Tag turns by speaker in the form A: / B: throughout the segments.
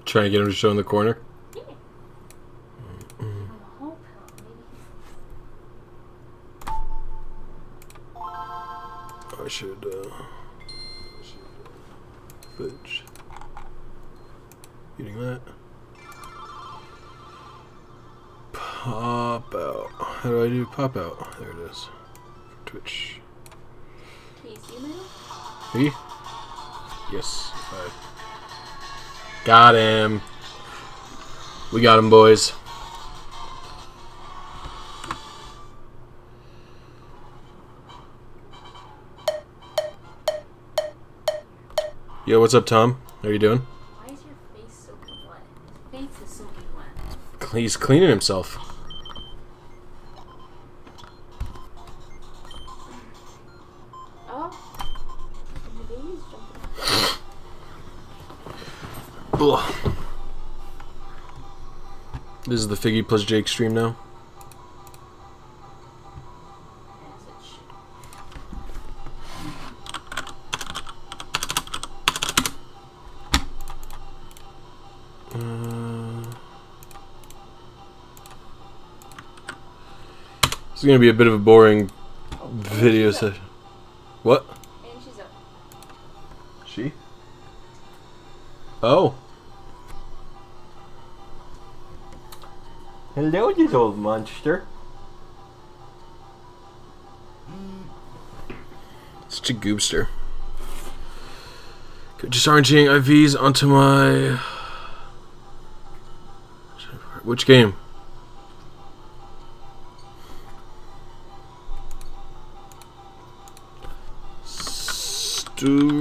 A: Trying to get him to show in the corner.
B: Yeah.
A: I should fudge. Eating that. Pop out. How do I do pop out? There it is. Twitch.
B: Can you see me?
A: Me? Yes. Alright. Got him. We got him, boys. Yo, what's up, Tom? How you doing?
B: Why is your face soaking wet? His face is soaking wet.
A: He's cleaning himself.
B: Oh. And the baby's jumping.
A: Ugh. This is the Figgy plus Jake stream now. This is gonna be a bit of a boring video session. What?
B: And she's up.
A: She? Oh. Hello, you old monster. Such a goobster. Just RNGing IVs onto my... Which game? Stream.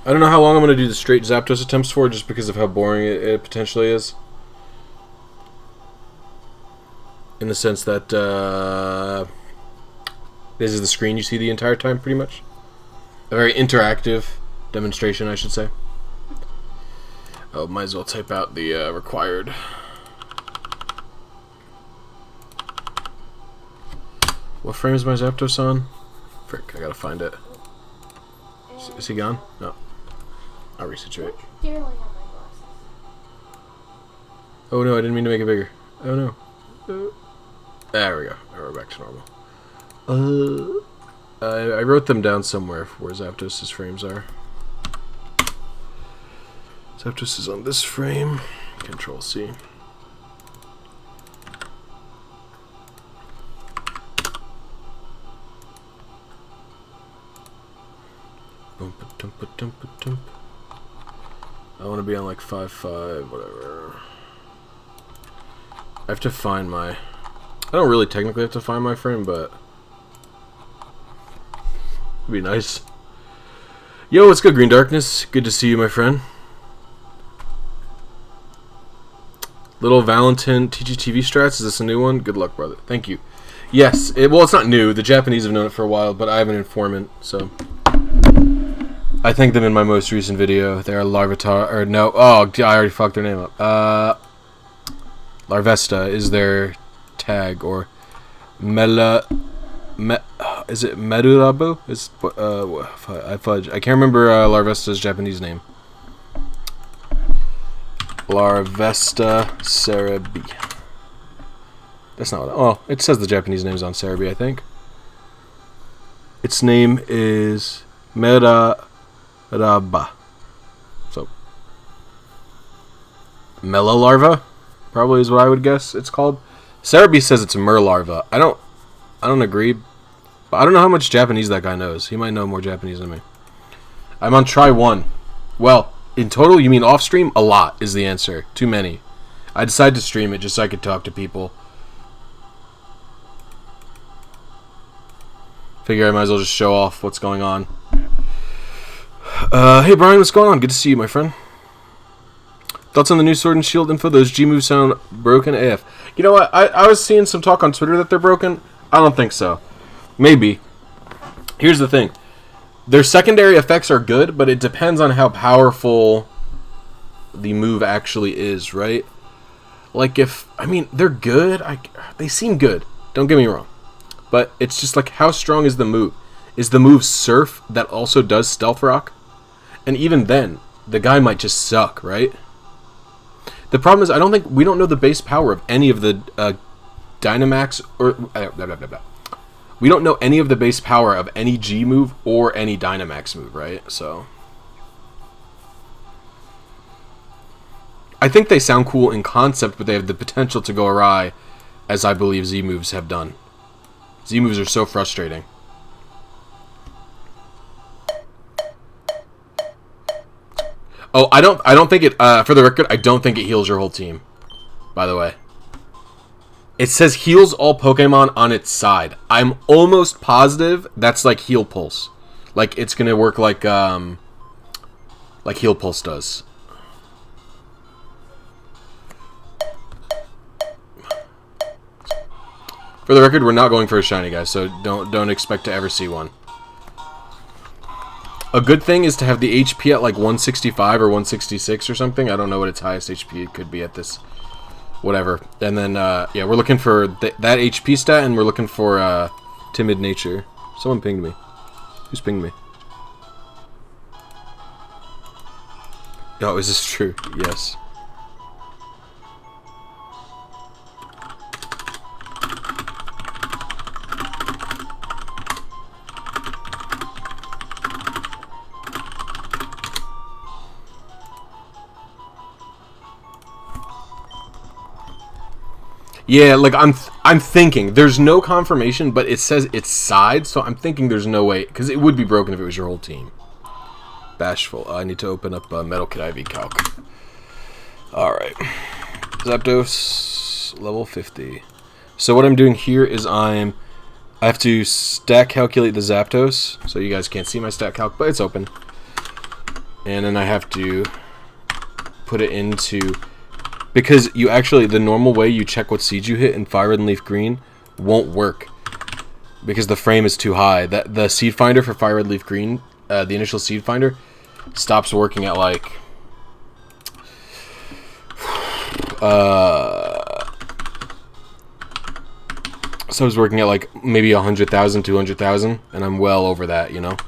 A: I don't know how long I'm going to do the straight Zapdos attempts for, just because of how boring it potentially is. In the sense that this is the screen you see the entire time, pretty much. A very interactive demonstration, I should say. Oh, might as well type out the required. What frame is my Zapdos on? Frick, I gotta find it. Is he gone? No. I'll resituate. Oh no, I didn't mean to make it bigger. Oh no. There we go. Now we're back to normal. I wrote them down somewhere where Zapdos' frames are. Zapdos is on this frame. Control C. I want to be on like 5.5, whatever. I have to find my... I don't really technically have to find my frame, but... It'd be nice. Yo, what's good, Green Darkness? Good to see you, my friend. Little Valentin TEACHY TV strats, is this a new one? Good luck, brother. Thank you. Yes, well, it's not new. The Japanese have known it for a while, but I have an informant, so... I thanked them in my most recent video. They're Larvitar, or no, oh, I already fucked their name up. Larvesta is their tag, or is it Medurabu? I fudge. I can't remember Larvesta's Japanese name. Larvesta Cerebi. That's not what. Oh, it says the Japanese name's on Cerebi, I think. Its name is Meraraba. So, Melolarva probably is what I would guess it's called. Cerebi says it's Merlarva. I don't agree. But I don't know how much Japanese that guy knows. He might know more Japanese than me. I'm on try 1. Well, in total, you mean off stream? A lot is the answer. Too many. I decided to stream it just so I could talk to people. Figure I might as well just show off what's going on. Hey Brian, what's going on? Good to see you, my friend. Thoughts on the new Sword and Shield info? Those G moves sound broken AF. You know what? I was seeing some talk on Twitter that they're broken. I don't think so. Maybe. Here's the thing. Their secondary effects are good, but it depends on how powerful the move actually is, right? Like if... I mean, they're good. They seem good. Don't get me wrong. But it's just like, how strong is the move? Is the move Surf that also does Stealth Rock? And even then, the guy might just suck, right? The problem is, we don't know the base power of any of the Dynamax or we don't know any of the base power of any G move or any Dynamax move, right? So I think they sound cool in concept, but they have the potential to go awry, as I believe Z moves have done. Z moves are so frustrating. Oh, I don't think it, for the record, I don't think it heals your whole team, by the way. It says heals all Pokemon on its side. I'm almost positive that's like Heal Pulse. Like, it's gonna work like Heal Pulse does. For the record, we're not going for a shiny, guys, so don't expect to ever see one. A good thing is to have the HP at like 165 or 166 or something. I don't know what its highest HP could be at this. Whatever. And then, yeah, we're looking for that HP stat, and we're looking for Timid Nature. Someone pinged me. Who's pinged me? Oh, is this true? Yes. Yeah, like I'm thinking there's no confirmation, but it says it's side, so I'm thinking there's no way, because it would be broken if it was your whole team. Bashful. I need to open up Metal Kit IV Calc. All right, Zapdos level 50. So what I'm doing here is I have to stat calculate the Zapdos, so you guys can't see my stat calc, but it's open, and then I have to put it into. Because you actually, the normal way you check what seeds you hit in Fire Red and Leaf Green won't work. Because the frame is too high. The seed finder for Fire Red Leaf Green, the initial seed finder, stops working at like... so I was working at like maybe 100,000, 200,000, and I'm well over that, you know?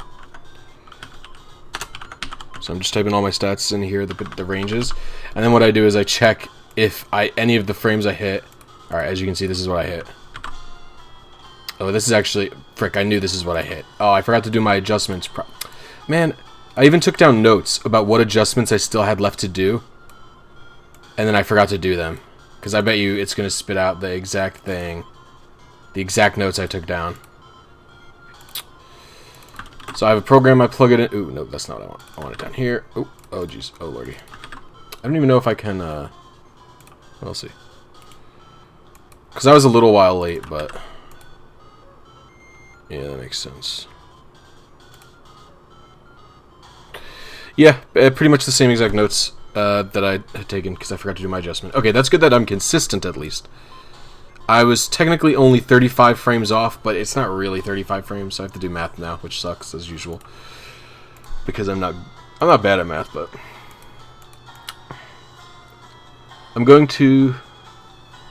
A: So I'm just typing all my stats in here, the ranges. And then what I do is I check if any of the frames I hit. Alright, as you can see, this is what I hit. Oh, this is actually... Frick, I knew this is what I hit. Oh, I forgot to do my adjustments. Man, I even took down notes about what adjustments I still had left to do. And then I forgot to do them. Because I bet you it's going to spit out the exact thing. The exact notes I took down. So I have a program, I plug it in. Ooh, no, that's not what I want. I want it down here. Oh, oh, jeez. Oh, lordy. I don't even know if I can, we'll see. Because I was a little while late, but... yeah, that makes sense. Yeah, pretty much the same exact notes that I had taken, because I forgot to do my adjustment. Okay, that's good that I'm consistent, at least. I was technically only 35 frames off, but it's not really 35 frames, so I have to do math now, which sucks, as usual. Because I'm not bad at math, but... I'm going to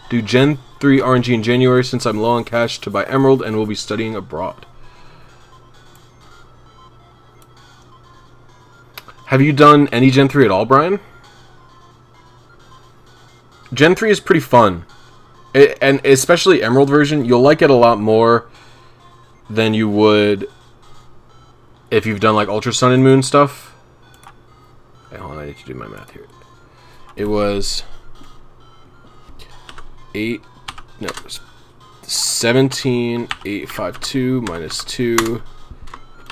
A: do Gen 3 RNG in January, since I'm low on cash to buy Emerald, and will be studying abroad. Have you done any Gen 3 at all, Brian? Gen 3 is pretty fun. And especially Emerald version, you'll like it a lot more than you would if you've done like Ultra Sun and Moon stuff. Hey, hold on, I need to do my math here. It was 17,852 minus 2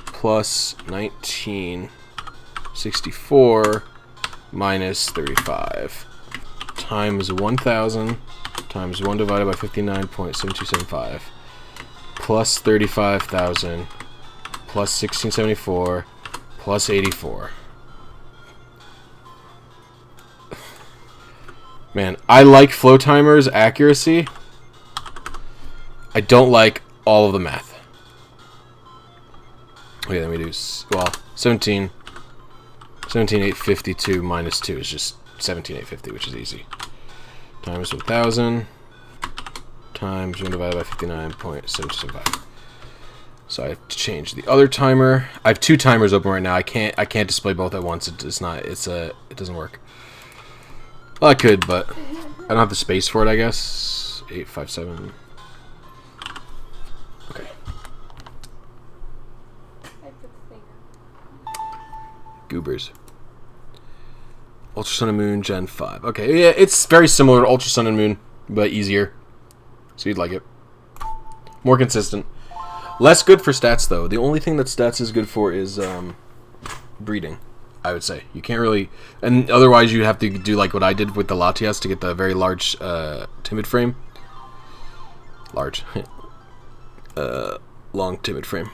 A: plus 1964 minus 35 times 1,000 times 1 divided by 59.7275 plus 35,000 plus 1674 plus 84. Man, I like Flowtimer's accuracy. I don't like all of the math. Okay, then we do, well, 17,852 minus 2 is just 17,850, which is easy. Times 1,000 times 1 divided by 59.775. So I have to change the other timer. I have 2 timers open right now. I can't display both at once. It doesn't work. Well, I could, but I don't have the space for it, I guess. 857. Okay. Goobers. Ultra Sun and Moon Gen 5. Okay, yeah, it's very similar to Ultra Sun and Moon, but easier. So you'd like it. More consistent. Less good for stats, though. The only thing that stats is good for is breeding, I would say. You can't really... And otherwise, you have to do like what I did with the Latias to get the very large timid frame. Large. Long timid frame.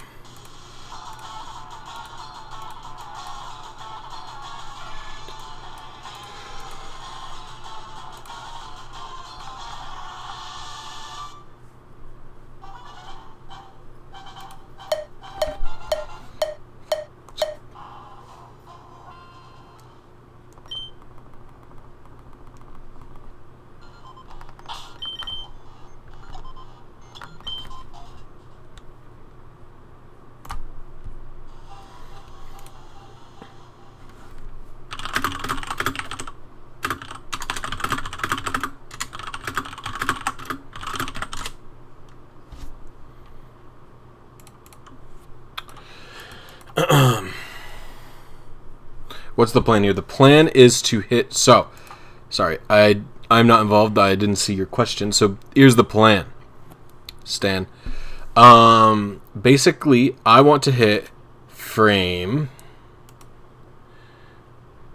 A: What's the plan here? The plan is to hit... So, sorry, I'm not involved. I didn't see your question. So, here's the plan, Stan. Basically, I want to hit frame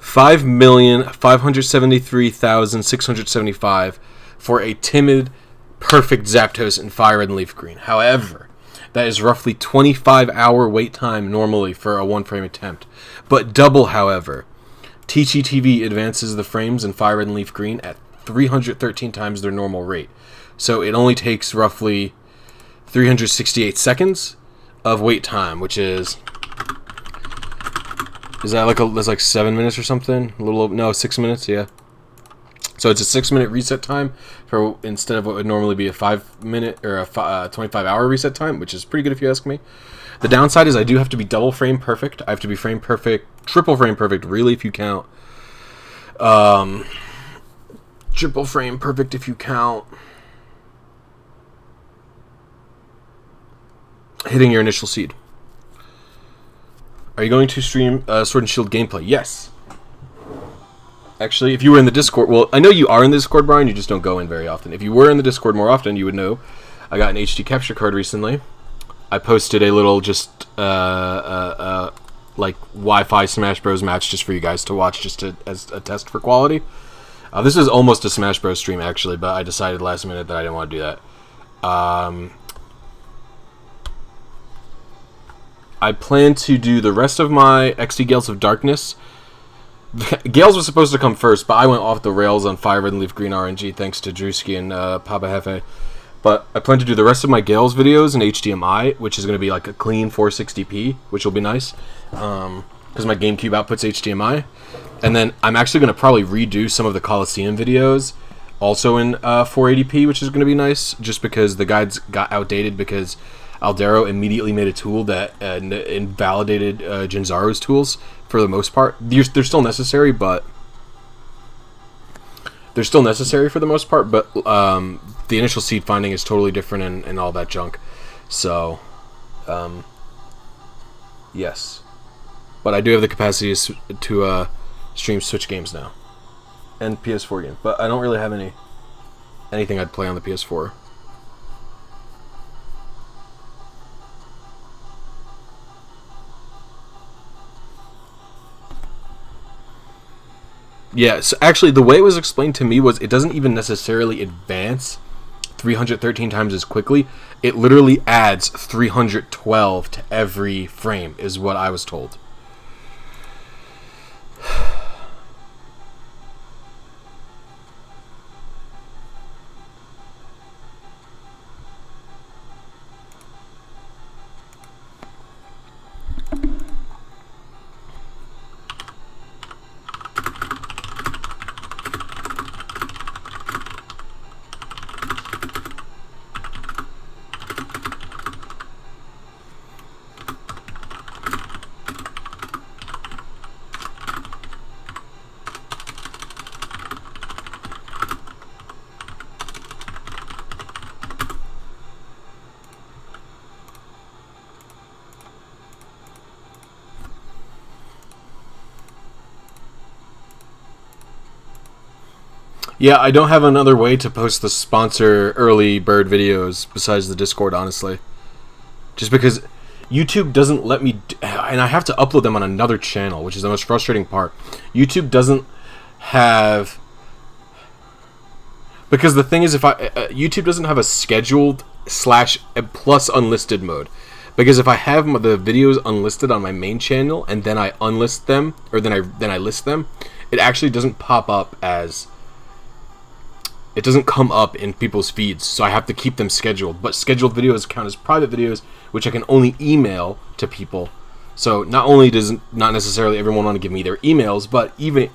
A: 5,573,675 for a timid, perfect Zapdos in Fire Red and Leaf Green. However, that is roughly 25-hour wait time normally for a one-frame attempt. But double, however, TEACHY TV advances the frames in Fire Red and Leaf Green at 313 times their normal rate. So it only takes roughly 368 seconds of wait time, which is... Is that like that's like 7 minutes or something? A little... No, 6 minutes, yeah. So it's a 6-minute reset time for instead of what would normally be a 5-minute or a 25-hour reset time, which is pretty good if you ask me. The downside is I do have to be double frame perfect. I have to be frame perfect, triple frame perfect, really, if you count. Triple frame perfect if you count hitting your initial seed. Are you going to stream Sword and Shield gameplay? Yes. Actually, if you were in the Discord... Well, I know you are in the Discord, Brian. You just don't go in very often. If you were in the Discord more often, you would know I got an HD capture card recently. I posted a little just like Wi-Fi Smash Bros match just for you guys to watch, just as a test for quality. This is almost a Smash Bros stream, actually, but I decided last minute that I didn't want to do that. I plan to do the rest of my XD Gales of Darkness. Gales was supposed to come first, but I went off the rails on Fire Red and Leaf Green RNG thanks to Drewski and Papa Hefe. But I plan to do the rest of my Gales videos in HDMI, which is going to be like a clean 460p, which will be nice, because my GameCube outputs HDMI. And then I'm actually going to probably redo some of the Coliseum videos, also in 480p, which is going to be nice, just because the guides got outdated because Aldero immediately made a tool that invalidated Jinzaru's tools for the most part. They're still necessary, but... They're still necessary for the most part, but the initial seed finding is totally different and all that junk. So, yes. But I do have the capacity to stream Switch games now. And PS4 games. But I don't really have anything I'd play on the PS4. Yeah, so actually the way it was explained to me was it doesn't even necessarily advance 313 times as quickly. It literally adds 312 to every frame, is what I was told. Yeah, I don't have another way to post the sponsor early bird videos besides the Discord, honestly. Just because YouTube doesn't let me... And I have to upload them on another channel, which is the most frustrating part. YouTube doesn't have... Because the thing is, if YouTube doesn't have a scheduled / plus unlisted mode. Because if I have the videos unlisted on my main channel and then I unlist them, or then I list them, it actually doesn't pop up as... It doesn't come up in people's feeds, so I have to keep them scheduled. But scheduled videos count as private videos, which I can only email to people. So not only does not necessarily everyone want to give me their emails, but even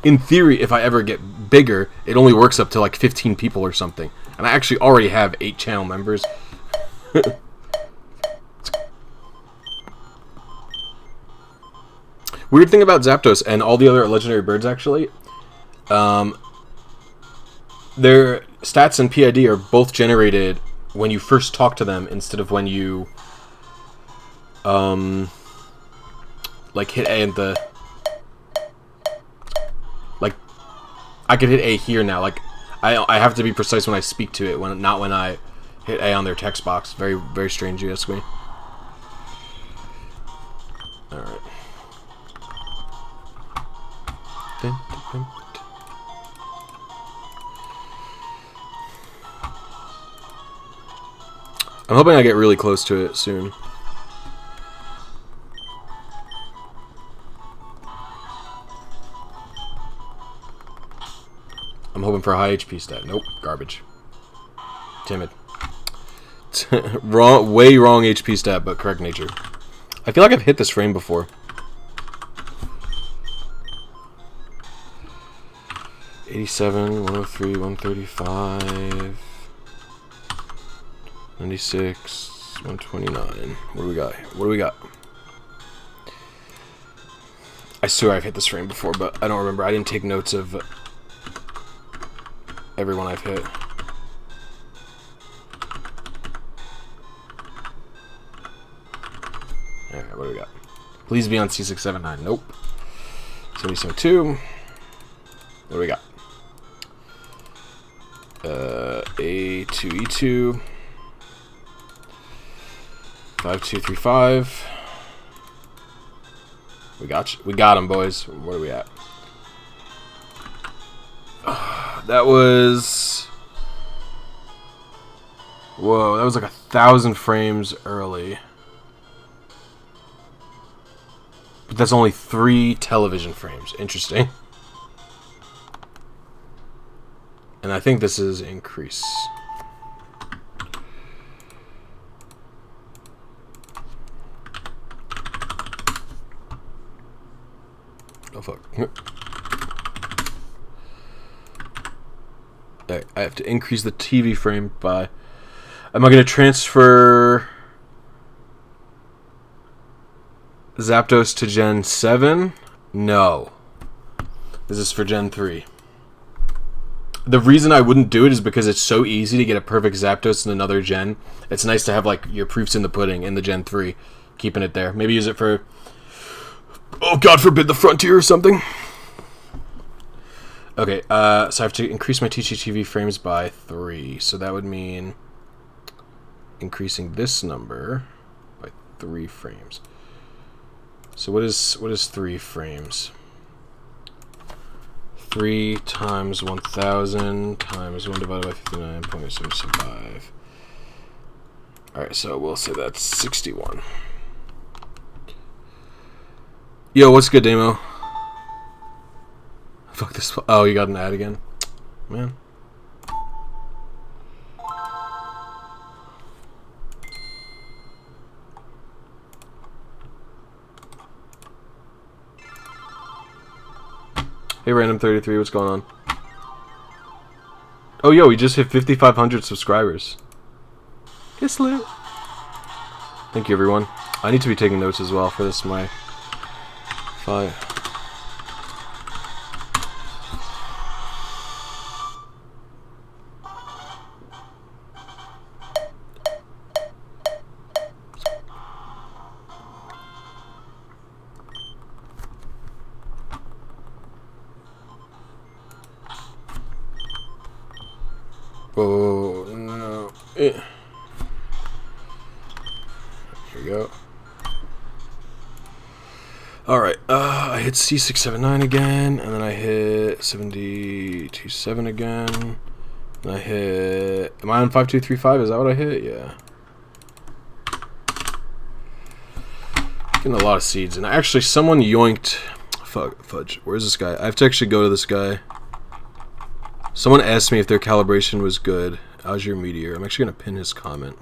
A: in theory, if I ever get bigger, it only works up to like 15 people or something. And I actually already have 8 channel members. Weird thing about Zapdos and all the other legendary birds, actually, their stats and PID are both generated when you first talk to them instead of when you like hit A and the... Like, I could hit A here now. Like, I have to be precise when I speak to it, not when I hit A on their text box. Very, very strange, you ask me. Alright. I'm hoping I get really close to it soon. I'm hoping for a high HP stat. Nope, garbage. Timid. Way wrong HP stat, but correct nature. I feel like I've hit this frame before. 87, 103, 135, 96, 129. What do we got? What do we got? I swear I've hit this frame before, but I don't remember. I didn't take notes of everyone I've hit. Alright, what do we got? Please be on C679. Nope. 77.2. What do we got? A2E2. 5235. We got him, boys. Where are we at? That was... Whoa, that was like 1,000 frames early. But that's only 3 television frames. Interesting. And I think this is increase. Oh fuck. Alright, I have to increase the TV frame by... Am I going to transfer Zapdos to Gen 7? No. This is for Gen 3. The reason I wouldn't do it is because it's so easy to get a perfect Zapdos in another gen. It's nice to have like your proofs in the pudding in the Gen 3. Keeping it there. Maybe use it for... Oh, God forbid, the Frontier or something. Okay, so I have to increase my TEACHY TV frames by 3. So that would mean increasing this number by 3 frames. So what is 3 frames? 3 times 1,000 times 1 divided by 59.775. Alright, so we'll say that's 61. Yo, what's good, Damo? Fuck this. Oh, you got an ad again? Man. Hey, Random33, what's going on? Oh, yo, we just hit 5,500 subscribers. Yes, Lou. Thank you, everyone. I need to be taking notes as well for this, my... 5... Whoa, no. Here we go. Alright, I hit C679 again, and then I hit 727 again. And I hit... Am I on 5235? Is that what I hit? Yeah. Getting a lot of seeds. And actually, someone yoinked... Fudge. Where's this guy? I have to actually go to this guy. Someone asked me if their calibration was good. Azure Meteor. I'm actually going to pin his comment.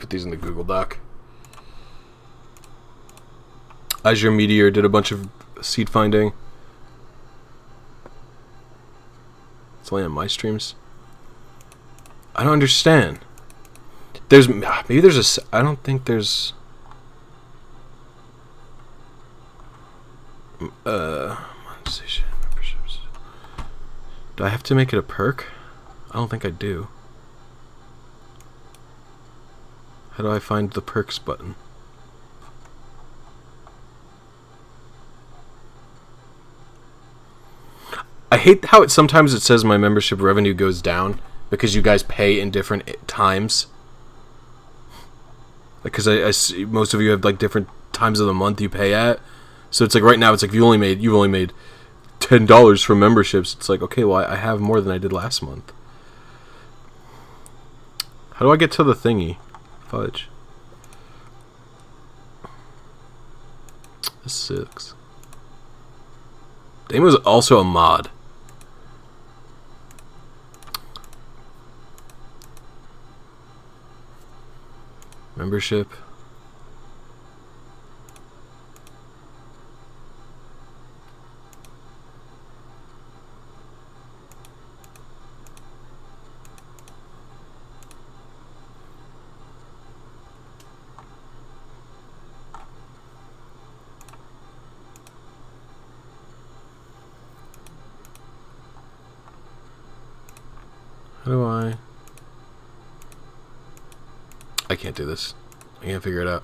A: These in the Google Doc. Azure Meteor did a bunch of seed finding. It's only on my streams. I don't understand. There's maybe there's a. I don't think there's. Monetization memberships. Do I have to make it a perk? I don't think I do. How do I find the perks button? I hate how sometimes it says my membership revenue goes down because you guys pay in different times. Because I see most of you have like different times of the month you pay at. So it's like right now it's like you've only made $10 from memberships. It's like, okay, well I have more than I did last month. How do I get to the thingy? Fudge. This sucks. Dame was also a mod. Membership. How do I can't do this. I can't figure it out.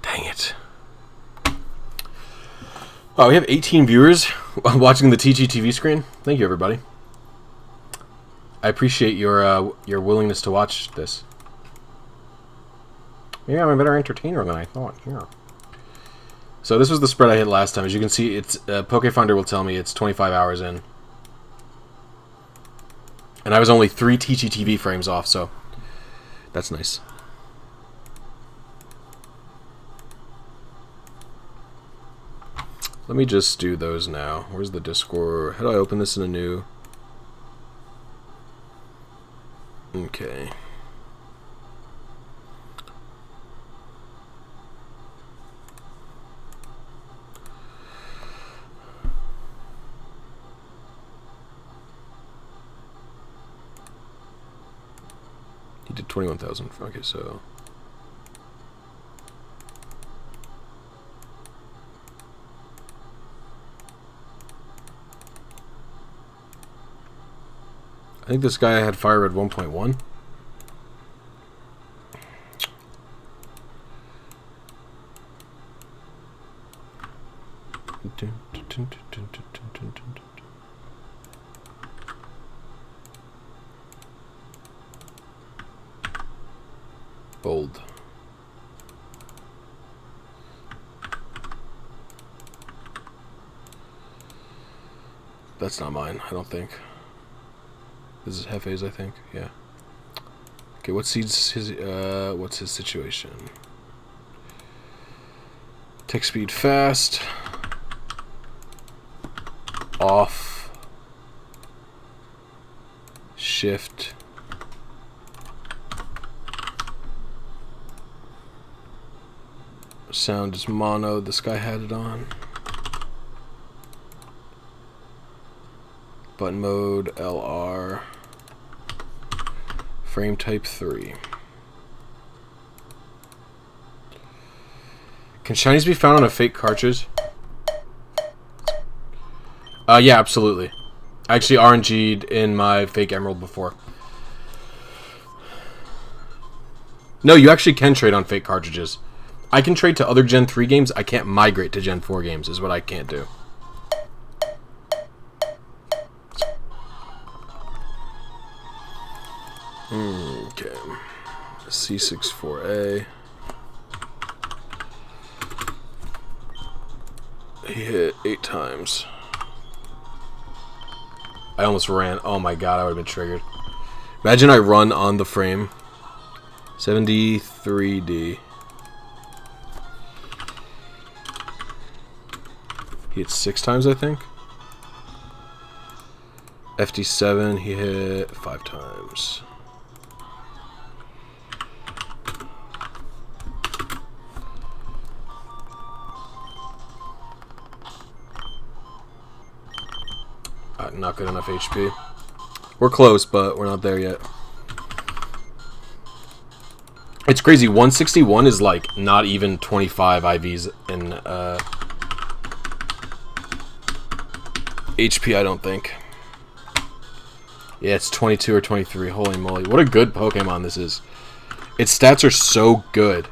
A: Dang it. Oh, we have 18 viewers watching the TEACHY TV screen. Thank you, everybody. I appreciate your willingness to watch this. Maybe I'm a better entertainer than I thought. Yeah. So this was the spread I hit last time. As you can see, it's Pokefinder will tell me it's 25 hours in. And I was only 3 TEACHY TV frames off, so that's nice. Let me just do those now. Where's the Discord? How do I open this in a new? Okay. He did 21,000. Okay, so I think this guy had fire at 1.1. Bold. That's not mine, I don't think. This is Hefe's, I think. Yeah. Okay, what's his situation? Tech speed fast. Off. Shift. Sound is mono. This guy had it on. Button mode, LR. Frame type 3. Can shinies be found on a fake cartridge? Yeah, absolutely. I actually RNG'd in my fake emerald before. No, you actually can trade on fake cartridges. I can trade to other Gen 3 games. I can't migrate to Gen 4 games, is what I can't do. Okay. C64A. He hit 8 times. I almost ran. Oh my god, I would have been triggered. Imagine I run on the frame. 73D. He hit 6 times, I think. FD7, he hit 5 times. Not good enough HP. We're close, but we're not there yet. It's crazy. 161 is like not even 25 IVs in HP, I don't think. Yeah, it's 22 or 23. Holy moly. What a good Pokemon this is. Its stats are so good.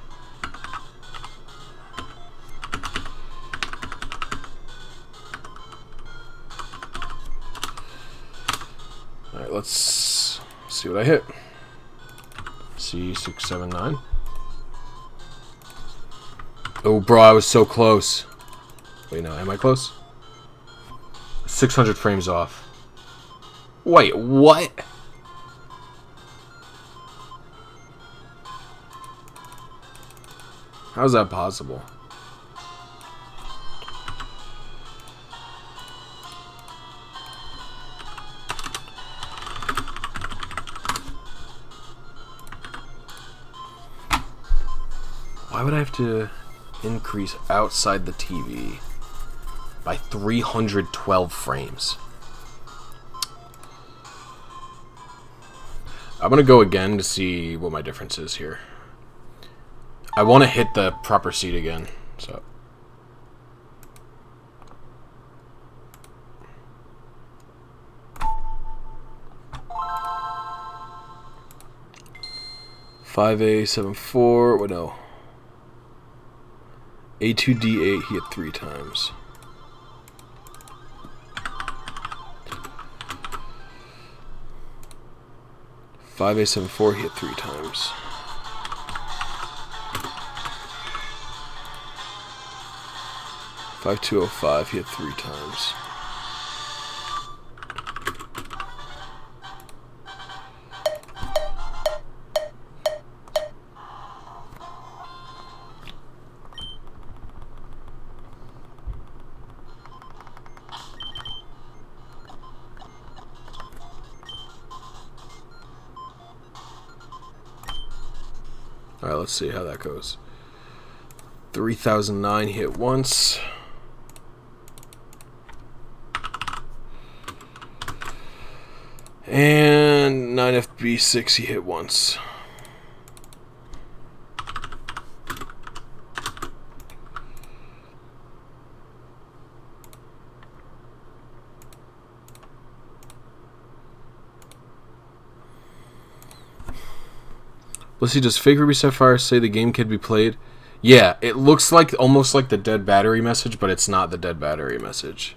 A: Alright, let's see what I hit. C679. Oh, bro, I was so close. Wait, no, am I close? 600 frames off. Wait, what? How's that possible? Why would I have to increase outside the TV by 312 frames? I'm gonna go again to see what my difference is here. I want to hit the proper seed again, so. $5A74, what no. A2D8 he hit 3 times. $5A74 he hit 3 times. $5205 he hit 3 times. Alright, let's see how that goes. 3009 hit once. And 9FB6 he hit once. Let's see, does Fake Ruby Sapphire say the game can be played? Yeah, it looks like almost like the dead battery message, but it's not the dead battery message.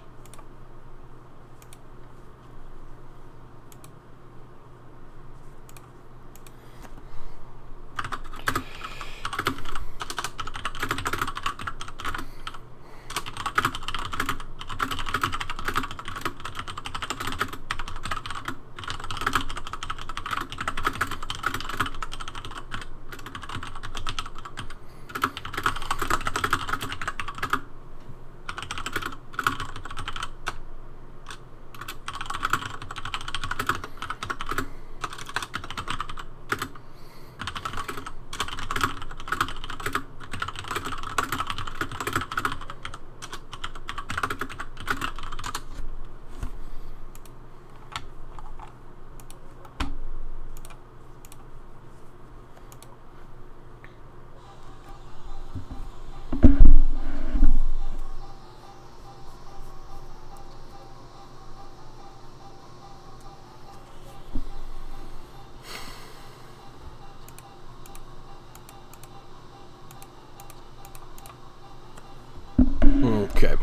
A: Okay.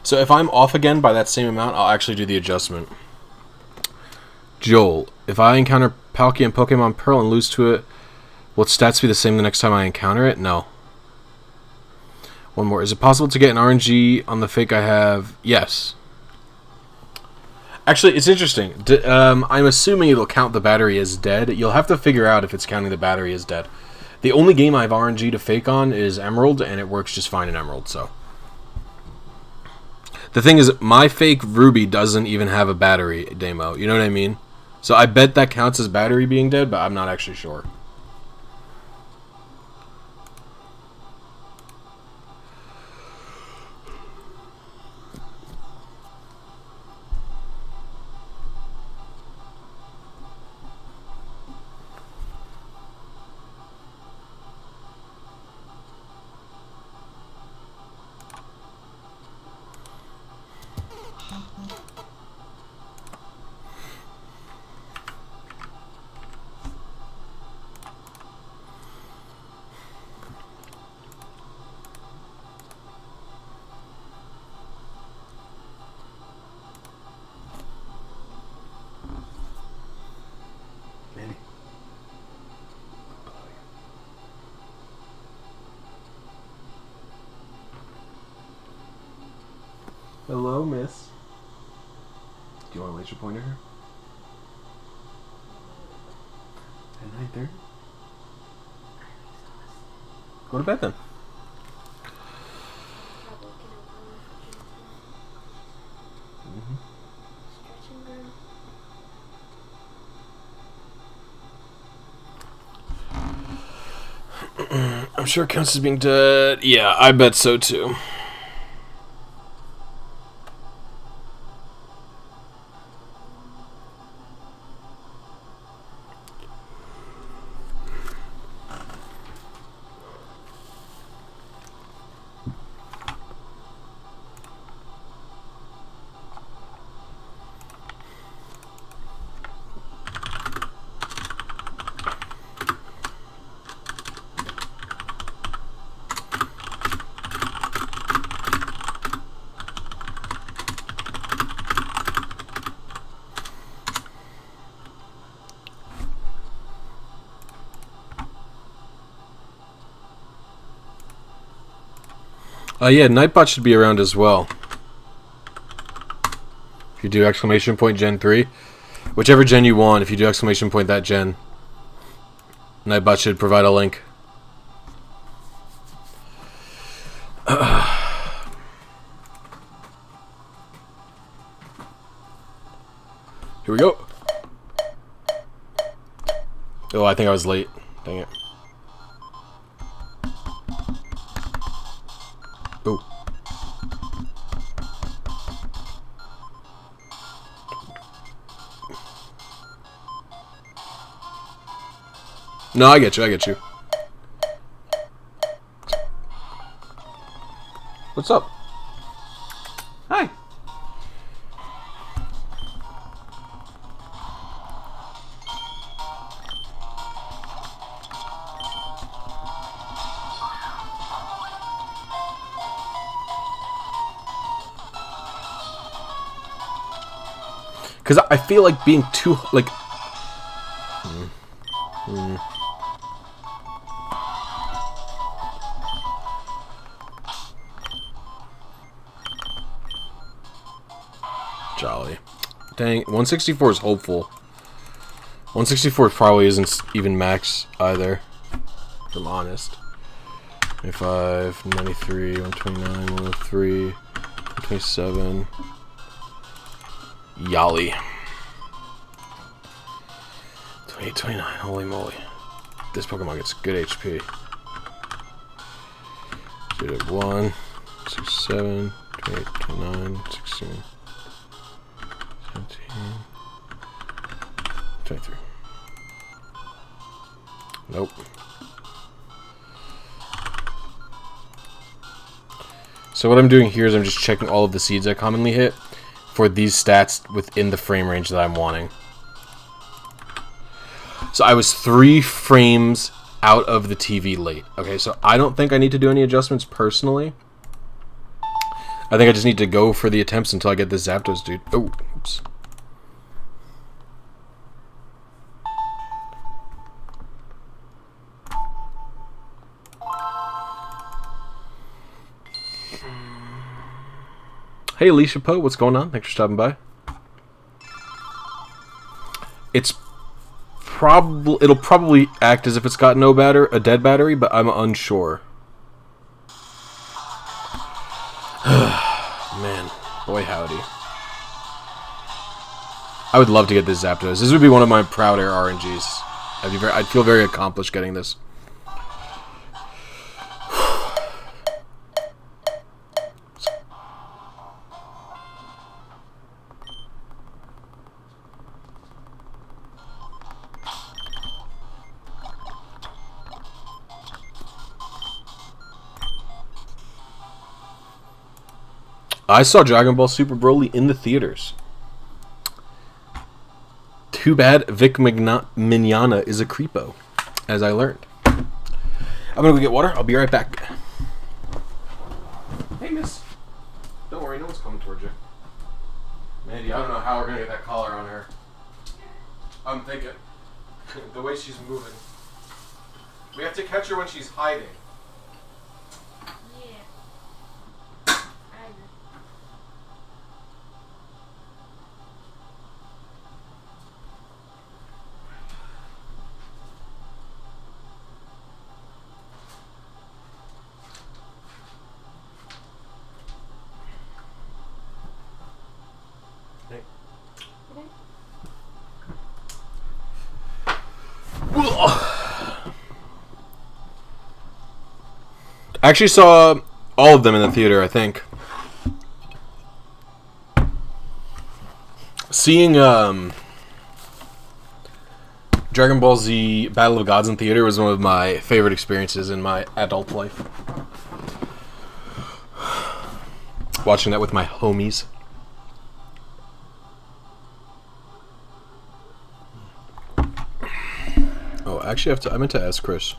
A: So if I'm off again by that same amount, I'll actually do the adjustment. Joel, if I encounter Palkia and Pokemon Pearl and lose to it, will its stats be the same the next time I encounter it? No. One more. Is it possible to get an RNG on the fake I have? Yes. Actually, it's interesting. I'm assuming it'll count the battery as dead. You'll have to figure out if it's counting the battery as dead. The only game I have RNG to fake on is Emerald, and it works just fine in Emerald, so... The thing is, my fake Ruby doesn't even have a battery demo. You know what I mean? So I bet that counts as battery being dead, but I'm not actually sure. Hello, miss. Do you want a laser pointer here? At 9:30? Go to bed then. I'm sure it counts as being dead. Yeah, I bet so too. Yeah, Nightbot should be around as well. If you do exclamation point Gen 3, whichever gen you want, if you do exclamation point that gen, Nightbot should provide a link. Here we go. Oh, I think I was late. Dang it. Oh. No, I get you, I get you. What's up? Hi. Because I feel like being too, like... Jolly. Dang, 164 is hopeful. 164 probably isn't even max either, if I'm honest. 95, 93, 129, 103, 127... Yali. 28, 29, holy moly. This Pokemon gets good HP. 1, 67, 28, 29, 16, 17, 23. Nope. So what I'm doing here is I'm just checking all of the seeds I commonly hit for these stats within the frame range that I'm wanting. So I was 3 frames out of the TV late. Okay, so I don't think I need to do any adjustments personally. I think I just need to go for the attempts until I get this Zapdos, dude. Oh, oops. Hey, Alicia Poe, what's going on? Thanks for stopping by. It'll probably act as if it's got a dead battery, but I'm unsure. Man, boy howdy. I would love to get this Zapdos. This would be one of my prouder RNGs. I'd feel very accomplished getting this. I saw Dragon Ball Super Broly in the theaters. Too bad Vic Mignogna is a creepo, as I learned. I'm gonna go get water. I'll be right back. Hey, miss. Don't worry, no one's coming towards you. Mandy, I don't know how we're gonna get that collar on her. I'm thinking. The way she's moving. We have to catch her when she's hiding. I actually saw all of them in the theater, I think. Seeing Dragon Ball Z Battle of Gods in theater was one of my favorite experiences in my adult life. Watching that with my homies. Oh, actually, I meant to ask Chris.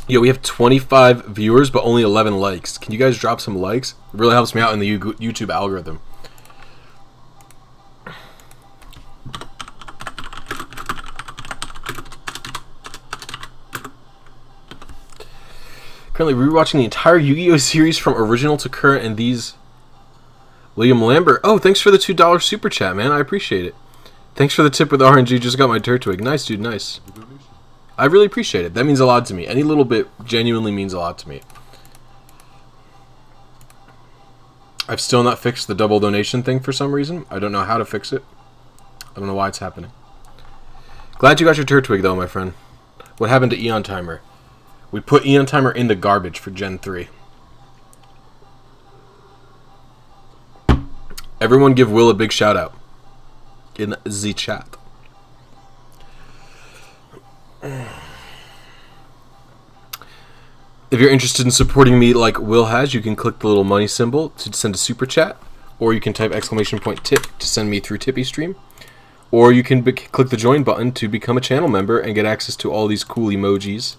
A: Yo, we have 25 viewers, but only 11 likes. Can you guys drop some likes? It really helps me out in the YouTube algorithm. Currently rewatching the entire Yu-Gi-Oh! Series from original to current, and these... William Lambert. Oh, thanks for the $2 super chat, man. I appreciate it. Thanks for the tip with RNG. Just got my Turtwig. Nice, dude. Nice. I really appreciate it. That means a lot to me. Any little bit genuinely means a lot to me. I've still not fixed the double donation thing for some reason. I don't know how to fix it. I don't know why it's happening. Glad you got your Turtwig, though, my friend. What happened to Eon Timer? We put Eon Timer in the garbage for Gen 3. Everyone give Will a big shout out in the chat. If you're interested in supporting me like Will has, you can click the little money symbol to send a super chat, or you can type !tip to send me through Tippy Stream, or you can click the join button to become a channel member and get access to all these cool emojis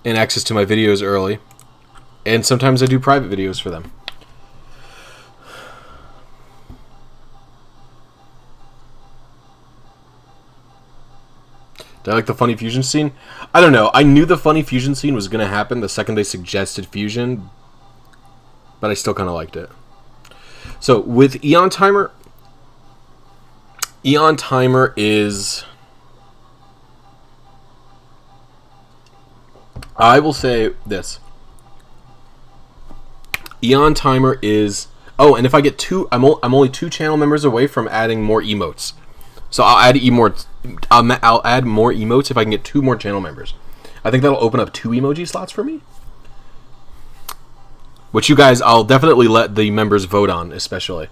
A: and access to my videos early. And sometimes I do private videos for them. Did I like the funny fusion scene? I don't know. I knew the funny fusion scene was going to happen the second they suggested fusion, but I still kind of liked it. So with Eon Timer is... I will say this. Eon Timer is... Oh, and if I get two... I'm only 2 channel members away from adding more emotes. So I'll add more emotes if I can get 2 more channel members. I think that'll open up 2 emoji slots for me. Which you guys, I'll definitely let the members vote on, especially.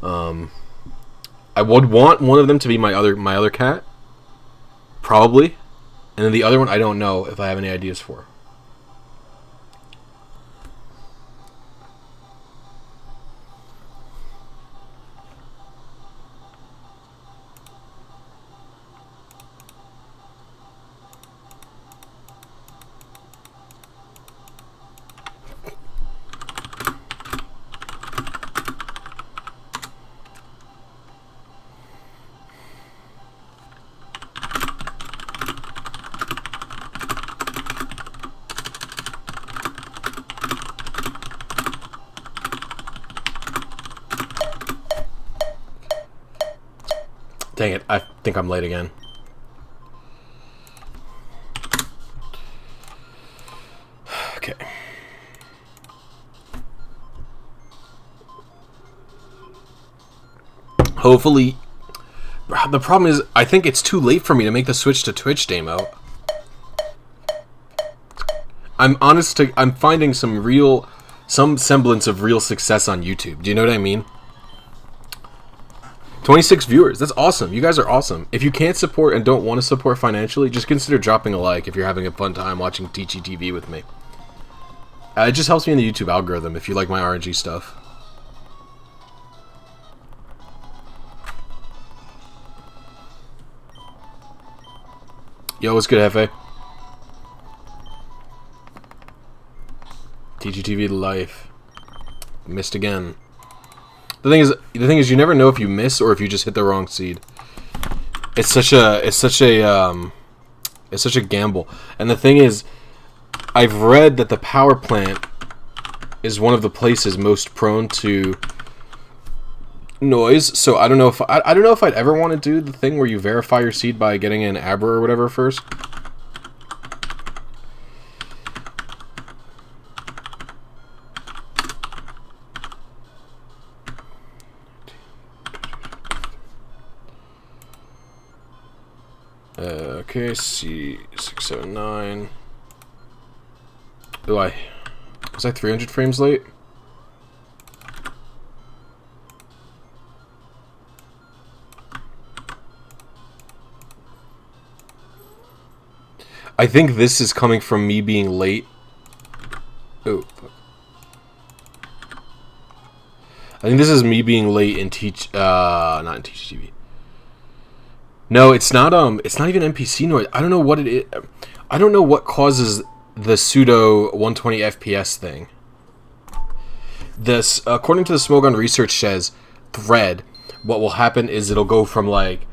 A: I would want one of them to be my other cat, probably, and then the other one I don't know if I have any ideas for. Dang it, I think I'm late again. Okay. Hopefully, the problem is, I think it's too late for me to make the switch to Twitch demo. I'm finding some semblance of real success on YouTube. Do you know what I mean? 26 viewers. That's awesome. You guys are awesome. If you can't support and don't want to support financially, just consider dropping a like if you're having a fun time watching TEACHY TV with me. It just helps me in the YouTube algorithm if you like my RNG stuff. Yo, what's good, Hefe? TEACHY TV life. Missed again. The thing is, you never know if you miss or if you just hit the wrong seed. It's such a gamble. And the thing is, I've read that the power plant is one of the places most prone to noise. So I don't know if I'd ever want to do the thing where you verify your seed by getting an Abra or whatever first. Okay, C609. Was I 300 frames late? I think this is coming from me being late. Oh, fuck. I think this is me being late in not in TEACHY TV. No, it's not even NPC noise. I don't know what it is. I don't know what causes the pseudo 120 FPS thing. This, according to the Smogon research says thread, what will happen is it'll go from like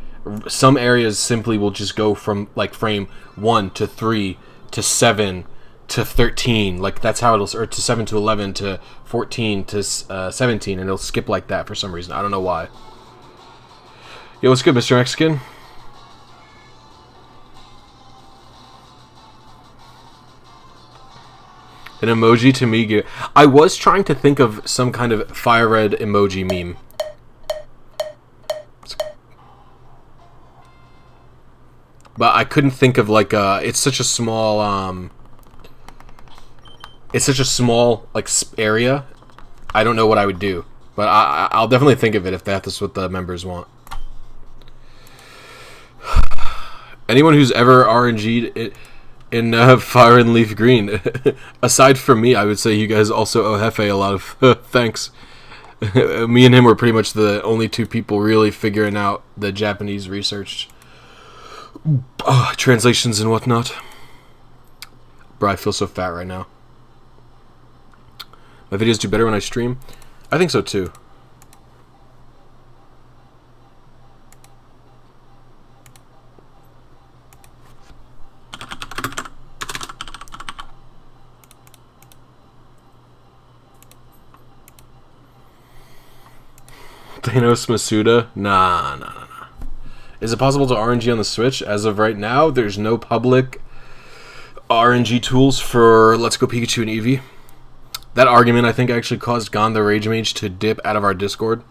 A: some areas simply will just go from like frame 1 to 3 to 7 to 13, like that's how it'll, or to 7 to 11 to 14 to 17, and it'll skip like that for some reason. I don't know why. Yo, what's good, Mr. Mexican? An emoji to me. I was trying to think of some kind of fire red emoji meme. But I couldn't think of like it's such a small like area. I don't know what I would do, but I'll definitely think of it if that's what the members want. Anyone who's ever RNG'd it in Fire and Leaf Green, aside from me, I would say you guys also owe Hefe a lot of thanks. Me and him were pretty much the only two people really figuring out the Japanese research translations and whatnot. Bro, I feel so fat right now. My videos do better when I stream? I think so too. Thanos Masuda? Nah. Is it possible to RNG on the Switch? As of right now, there's no public RNG tools for Let's Go Pikachu and Eevee. That argument, I think, actually caused Gon the Rage Mage to dip out of our Discord.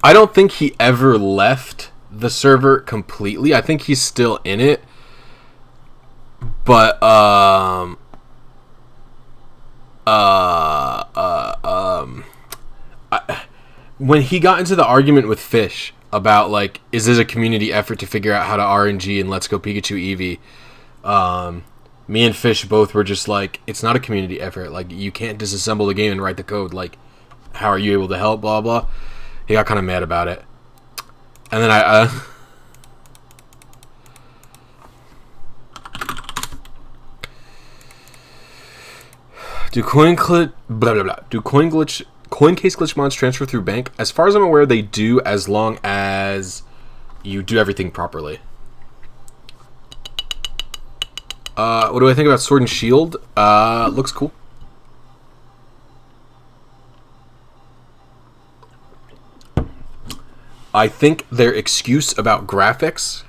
A: I don't think he ever left the server completely. I think he's still in it. But when he got into the argument with Fish about, like, is this a community effort to figure out how to RNG and Let's Go Pikachu Eevee, me and Fish both were just like, it's not a community effort. Like, you can't disassemble the game and write the code. Like, how are you able to help? Blah blah. He got kind of mad about it, and then do coin case glitch mods transfer through bank? As far as I'm aware, they do, as long as you do everything properly. What do I think about Sword and Shield? Looks cool. I think their excuse about graphics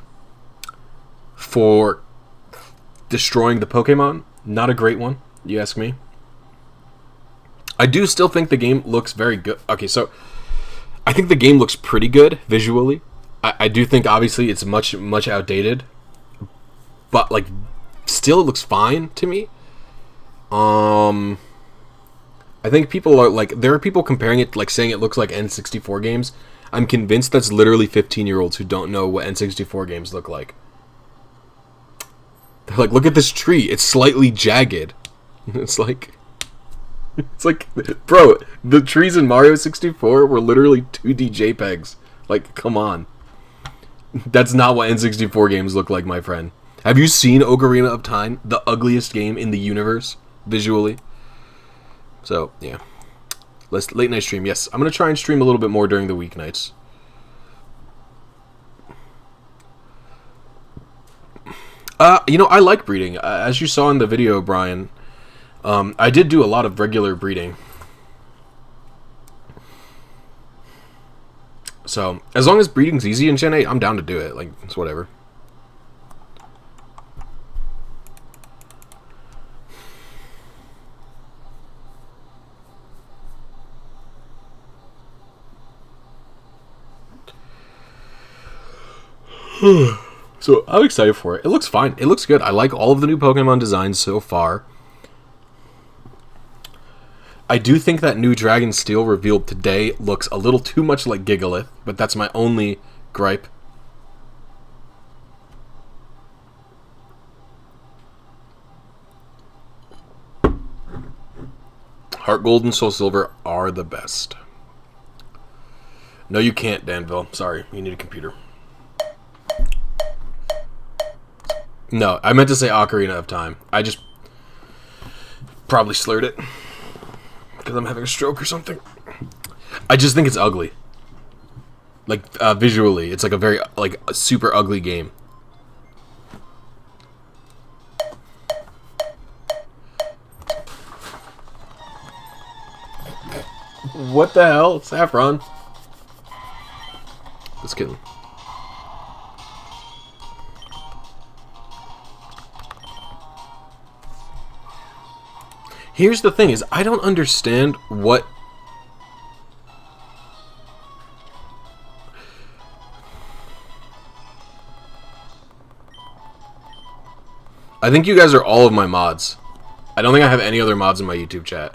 A: for destroying the Pokemon, not a great one, you ask me. I do still think the game looks very good. Okay, so I think the game looks pretty good visually. I do think, obviously, it's much outdated, but, like, still it looks fine to me. I think people are, like, there are people comparing it, like, saying it looks like N64 games. I'm convinced that's literally 15-year-olds who don't know what N64 games look like. They're like, look at this tree. It's slightly jagged. It's like, bro, the trees in Mario 64 were literally 2D JPEGs. Like, come on. That's not what N64 games look like, my friend. Have you seen Ocarina of Time? The ugliest game in the universe, visually. So, yeah. Late night stream, yes. I'm going to try and stream a little bit more during the weeknights. You know, I like breeding. As you saw in the video, Brian, I did do a lot of regular breeding. So, as long as breeding's easy in Gen 8, I'm down to do it. Like, it's whatever. So I'm excited for it. It looks fine. It looks good. I like all of the new Pokemon designs so far. I do think that new Dragon Steel revealed today looks a little too much like Gigalith, but that's my only gripe. Heart Gold and Soul Silver are the best. No, you can't, Danville. Sorry, you need a computer. No, I meant to say Ocarina of Time. I just probably slurred it because I'm having a stroke or something. I just think it's ugly. Like, visually, it's like a very, like, a super ugly game. What the hell? Saffron. Just kidding. Here's the thing, is I don't understand what... I think you guys are all of my mods. I don't think I have any other mods in my YouTube chat.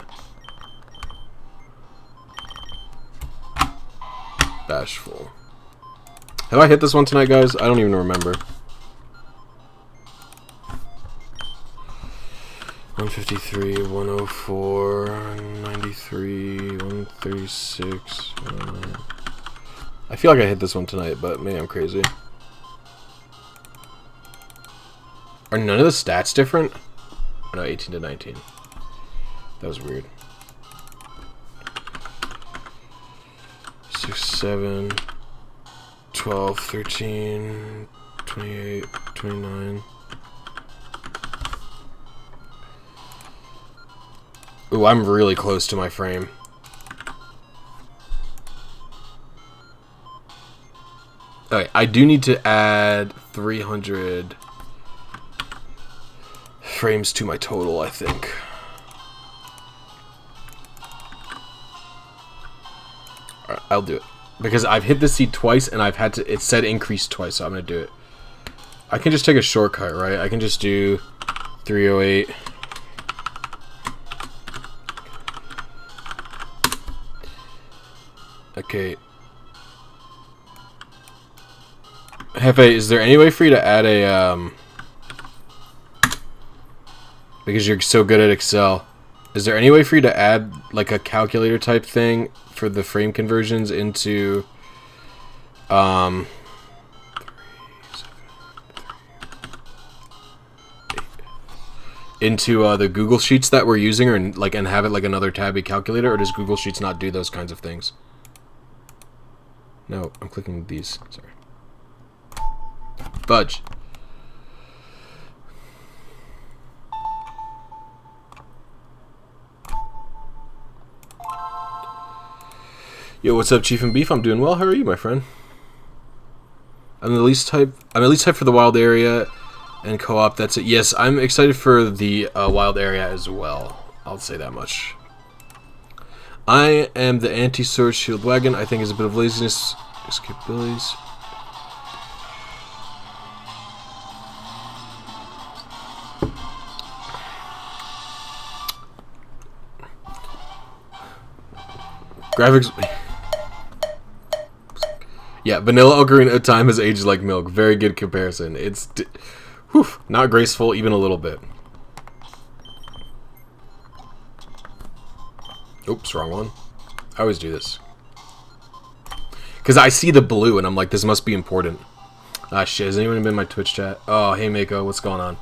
A: Bashful. Have I hit this one tonight, guys? I don't even remember. 153, 104, 93, 136. I feel like I hit this one tonight, but maybe I'm crazy. Are none of the stats different? Oh, no, 18 to 19. That was weird. 6, 7, 12, 13, 28, 29. Ooh, I'm really close to my frame. Okay, I do need to add 300 frames to my total, I think. Alright, I'll do it. Because I've hit the seed twice and I've had to, it said increase twice, so I'm going to do it. I can just take a shortcut, right? I can just do 308. Okay. Hefe, is there any way for you to add a, because you're so good at Excel, is there any way for you to add, like, a calculator type thing for the frame conversions into, the Google Sheets that we're using, or, like, and have it like another tabby calculator, or does Google Sheets not do those kinds of things? No, I'm clicking these. Sorry. Budge. Yo, what's up, Chief and Beef? I'm doing well. How are you, my friend? I'm at least type for the wild area and co-op. That's it. Yes, I'm excited for the wild area as well. I'll say that much. I am the anti-sword shield wagon. I think it's a bit of laziness. Skip Billy's. Graphics. Yeah, Vanilla Ocarina of Time has aged like milk. Very good comparison. It's not graceful even a little bit. Oops, wrong one. I always do this. Because I see the blue and I'm like, this must be important. Ah, shit. Has anyone been in my Twitch chat? Oh, hey, Mako. What's going on?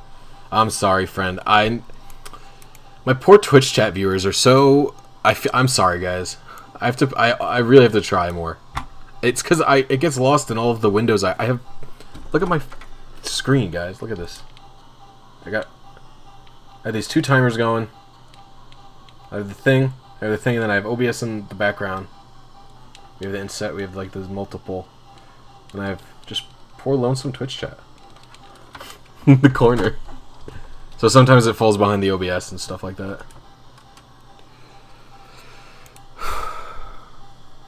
A: I'm sorry, friend. My poor Twitch chat viewers are so... I'm sorry, guys. I really have to try more. It's because it gets lost in all of the windows I have. Look at my screen, guys. Look at this. I have these two timers going. I have the thing, and then I have OBS in the background. We have the inset. We have like those multiple, and I have just poor lonesome Twitch chat in the corner. So sometimes it falls behind the OBS and stuff like that.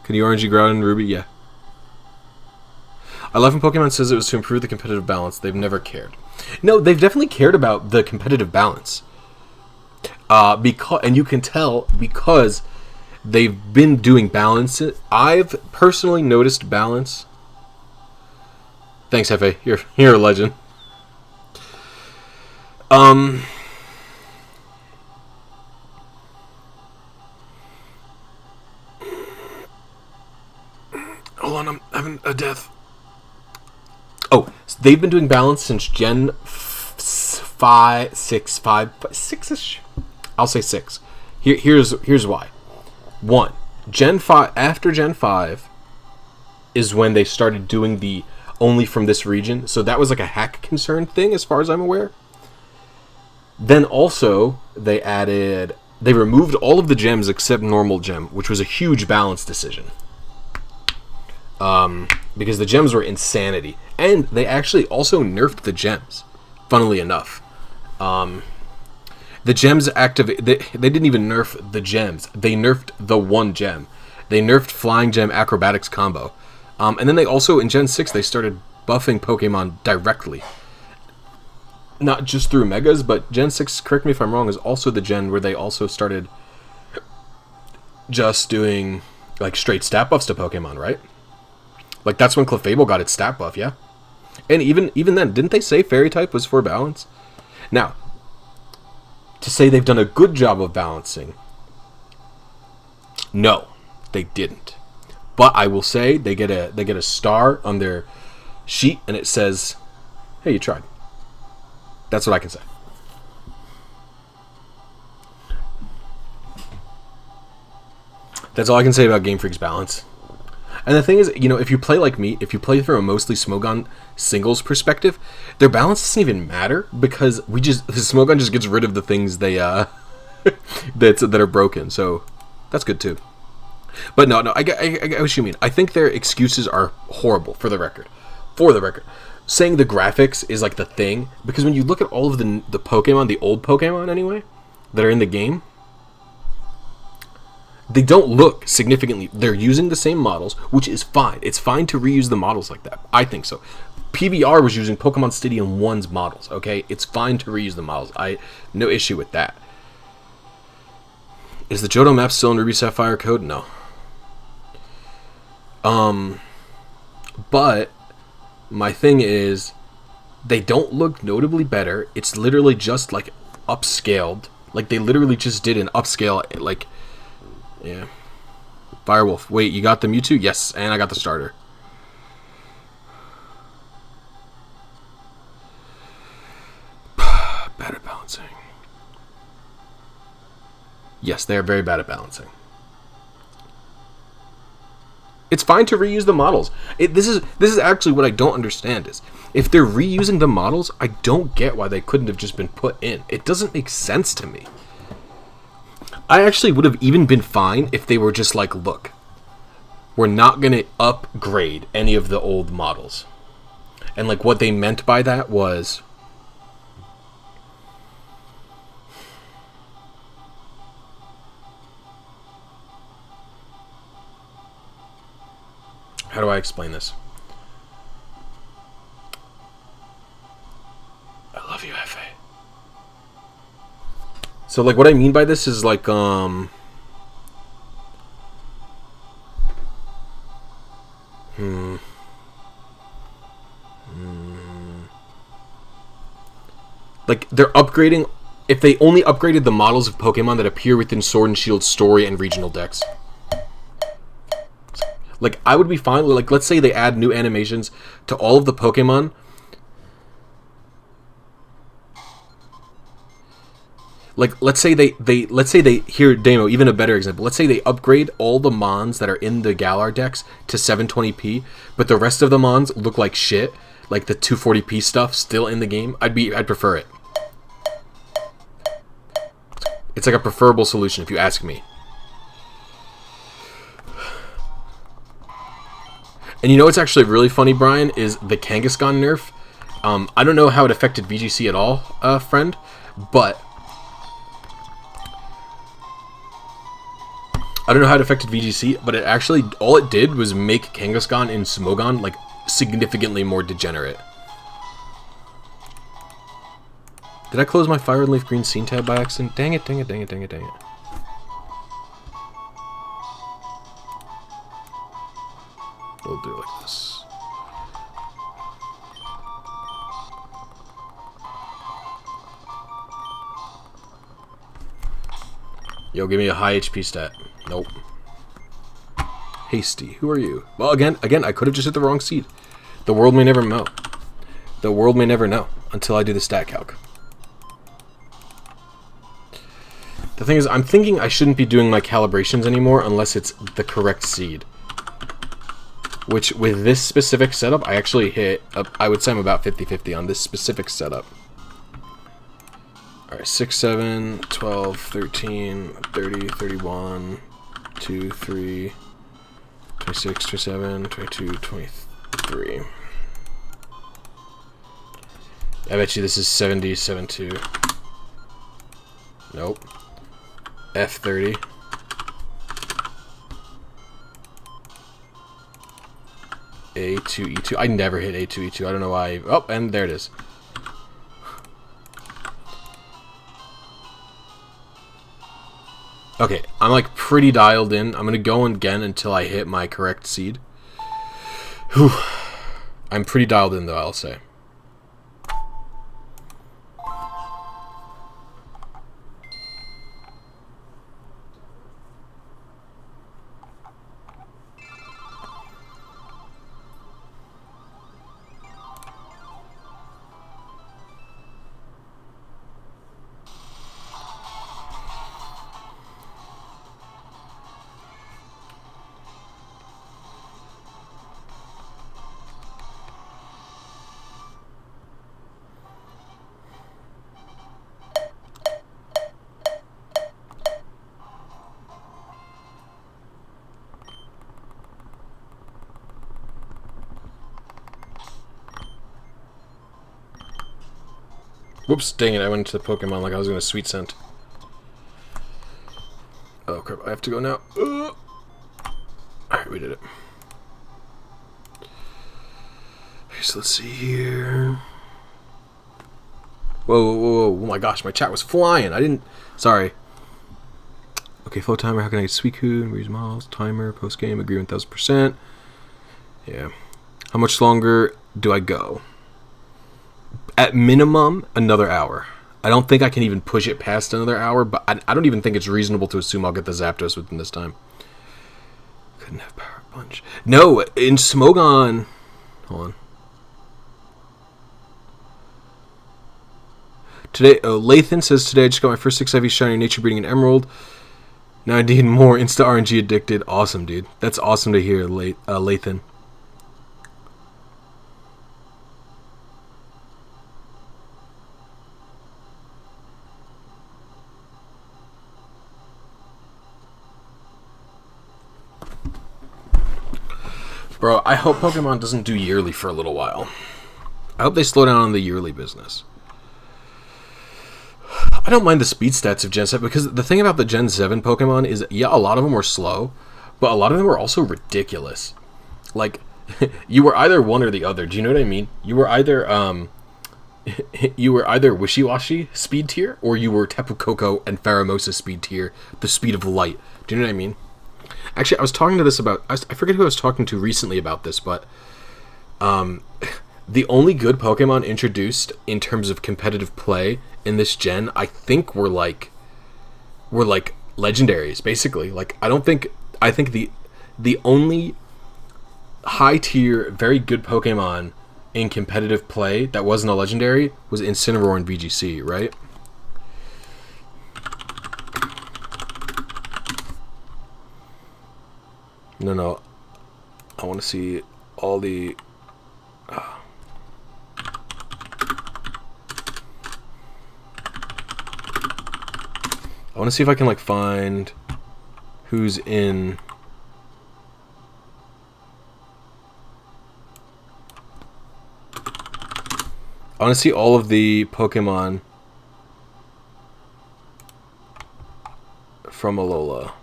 A: Can you RNG ground in Ruby? Yeah. I love when Pokemon says it was to improve the competitive balance. They've never cared. No, they've definitely cared about the competitive balance. And you can tell because they've been doing balance. I've personally noticed balance. Thanks, Hefe. You're a legend. Hold on, I'm having a death. Oh, so they've been doing balance since Gen 5, 6, 6-ish. I'll say 6. Here's why. 1, Gen 5. After Gen 5 is when they started doing the only from this region. So that was like a hack concern thing, as far as I'm aware. Then also they removed all of the gems except normal gem, which was a huge balance decision. Because the gems were insanity. And they actually also nerfed the gems, funnily enough. The gems activate... They didn't even nerf the gems. They nerfed the one gem. They nerfed Flying Gem Acrobatics combo. And then they also, in Gen 6, they started buffing Pokemon directly. Not just through Megas, but Gen 6, correct me if I'm wrong, is also the gen where they also started just doing, like, straight stat buffs to Pokemon, right? Like, that's when Clefable got its stat buff, yeah? And even then, didn't they say Fairy type was for balance? Now, to say they've done a good job of balancing, no, they didn't. But I will say they get a star on their sheet, and it says, "Hey, you tried." That's what I can say. That's all I can say about Game Freak's balance. And the thing is, you know, if you play like me, if you play from a mostly Smogon singles perspective, their balance doesn't even matter because Smogon just gets rid of the things they that are broken. So that's good too. But no, I get what you mean. I think their excuses are horrible. For the record, saying the graphics is like the thing, because when you look at all of the Pokemon, the old Pokemon anyway, that are in the game, they don't look significantly. They're using the same models, which is fine. It's fine to reuse the models like that. I think so. PBR was using Pokemon Stadium 1's models, okay? It's fine to reuse the models. No issue with that. Is the Johto map still in Ruby Sapphire code? No. But my thing is, they don't look notably better. It's literally just like upscaled. Like they literally just did an upscale, like, yeah. Firewolf. Wait, you got the Mewtwo? Yes, and I got the starter. Bad at balancing. Yes, they are very bad at balancing. It's fine to reuse the models. This is actually what I don't understand is, if they're reusing the models, I don't get why they couldn't have just been put in. It doesn't make sense to me. I actually would have even been fine if they were just like, look, we're not going to upgrade any of the old models. And like what they meant by that was, how do I explain this? I love you, F.A. So, like, what I mean by this is, like, like, they're upgrading, if they only upgraded the models of Pokemon that appear within Sword and Shield story and regional decks. Like, I would be fine with, like, let's say they add new animations to all of the Pokemon. Like, let's say here, Damo, even a better example. Let's say they upgrade all the Mons that are in the Galar decks to 720p, but the rest of the Mons look like shit, like the 240p stuff still in the game. I'd prefer it. It's like a preferable solution if you ask me. And you know what's actually really funny, Brian, is the Kangaskhan nerf. I don't know how it affected VGC at all, friend, but I don't know how it affected VGC, but it actually, all it did was make Kangaskhan and Smogon, like, significantly more degenerate. Did I close my Fire and Leaf Green Scene tab by accident? Dang it, dang it, dang it, dang it, dang it. We'll do it like this. Yo, give me a high HP stat. Nope. Hasty. Who are you? Well, again, I could have just hit the wrong seed. The world may never know. The world may never know until I do the stat calc. The thing is, I'm thinking I shouldn't be doing my calibrations anymore unless it's the correct seed. Which, with this specific setup, I actually hit, I would say I'm about 50-50 on this specific setup. Alright, 6, 7, 12, 13, 30, 31, 2, 3, 26, 27, 22, 23. I bet you this is 70, 72. Nope. F30. A2, E2. I never hit A2, E2. I don't know why. Oh, and there it is. Okay, I'm like pretty dialed in. I'm gonna go again until I hit my correct seed. Whew. I'm pretty dialed in though, I'll say. Whoops, dang it, I went into the Pokemon like I was going to Sweet Scent. Oh crap, I have to go now. Alright, we did it. Okay, so let's see here. Whoa, whoa, whoa, whoa, oh my gosh, my chat was flying. I didn't, sorry. Okay, Flowtimer, how can I get Suicune, reuse models, timer, post-game, agree 1000%. Yeah. How much longer do I go? At minimum, another hour. I don't think I can even push it past another hour, but I don't even think it's reasonable to assume I'll get the Zapdos within this time. Couldn't have Power Punch. No, in Smogon... Hold on. Today, Lathan says, today I just got my first 6 IV Shiny Nature Breeding an Emerald. Now I need more Insta RNG addicted. Awesome, dude. That's awesome to hear, Lathan. Bro, I hope Pokemon doesn't do yearly for a little while. I hope they slow down on the yearly business. I don't mind the speed stats of Gen 7, because the thing about the Gen 7 Pokemon is, yeah, a lot of them were slow, but a lot of them were also ridiculous. Like, you were either one or the other. Do you know what I mean? You were either, Wishy-Washy speed tier, or you were Tapu Koko and Pheromosa speed tier, the speed of light. Do you know what I mean? Actually, I was talking to this about... I forget who I was talking to recently about this, but... the only good Pokemon introduced in terms of competitive play in this gen, I think were like legendaries, basically. Like, I think the only high-tier, very good Pokemon in competitive play that wasn't a legendary was Incineroar and VGC, right? No. I want to see all the... I want to see if I can, like, find who's in... I want to see all of the Pokemon from Alola.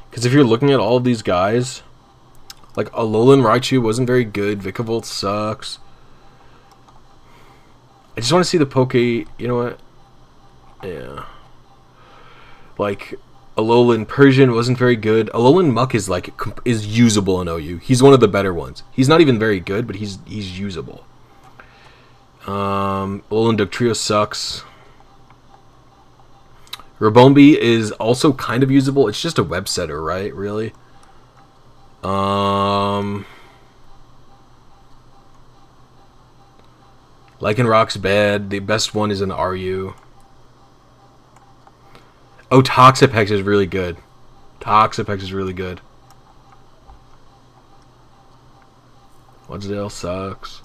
A: Because if you're looking at all of these guys, like Alolan Raichu wasn't very good. Vikavolt sucks. I just want to see the You know what? Yeah. Like Alolan Persian wasn't very good. Alolan Muck is usable in OU. He's one of the better ones. He's not even very good, but he's usable. Alolan Dugtrio sucks. Rabombi is also kind of usable. It's just a web setter, right? Really? Lycanroc's bad. The best one is an RU. Oh, Toxapex is really good. Toxapex is really good. Lonsdale sucks.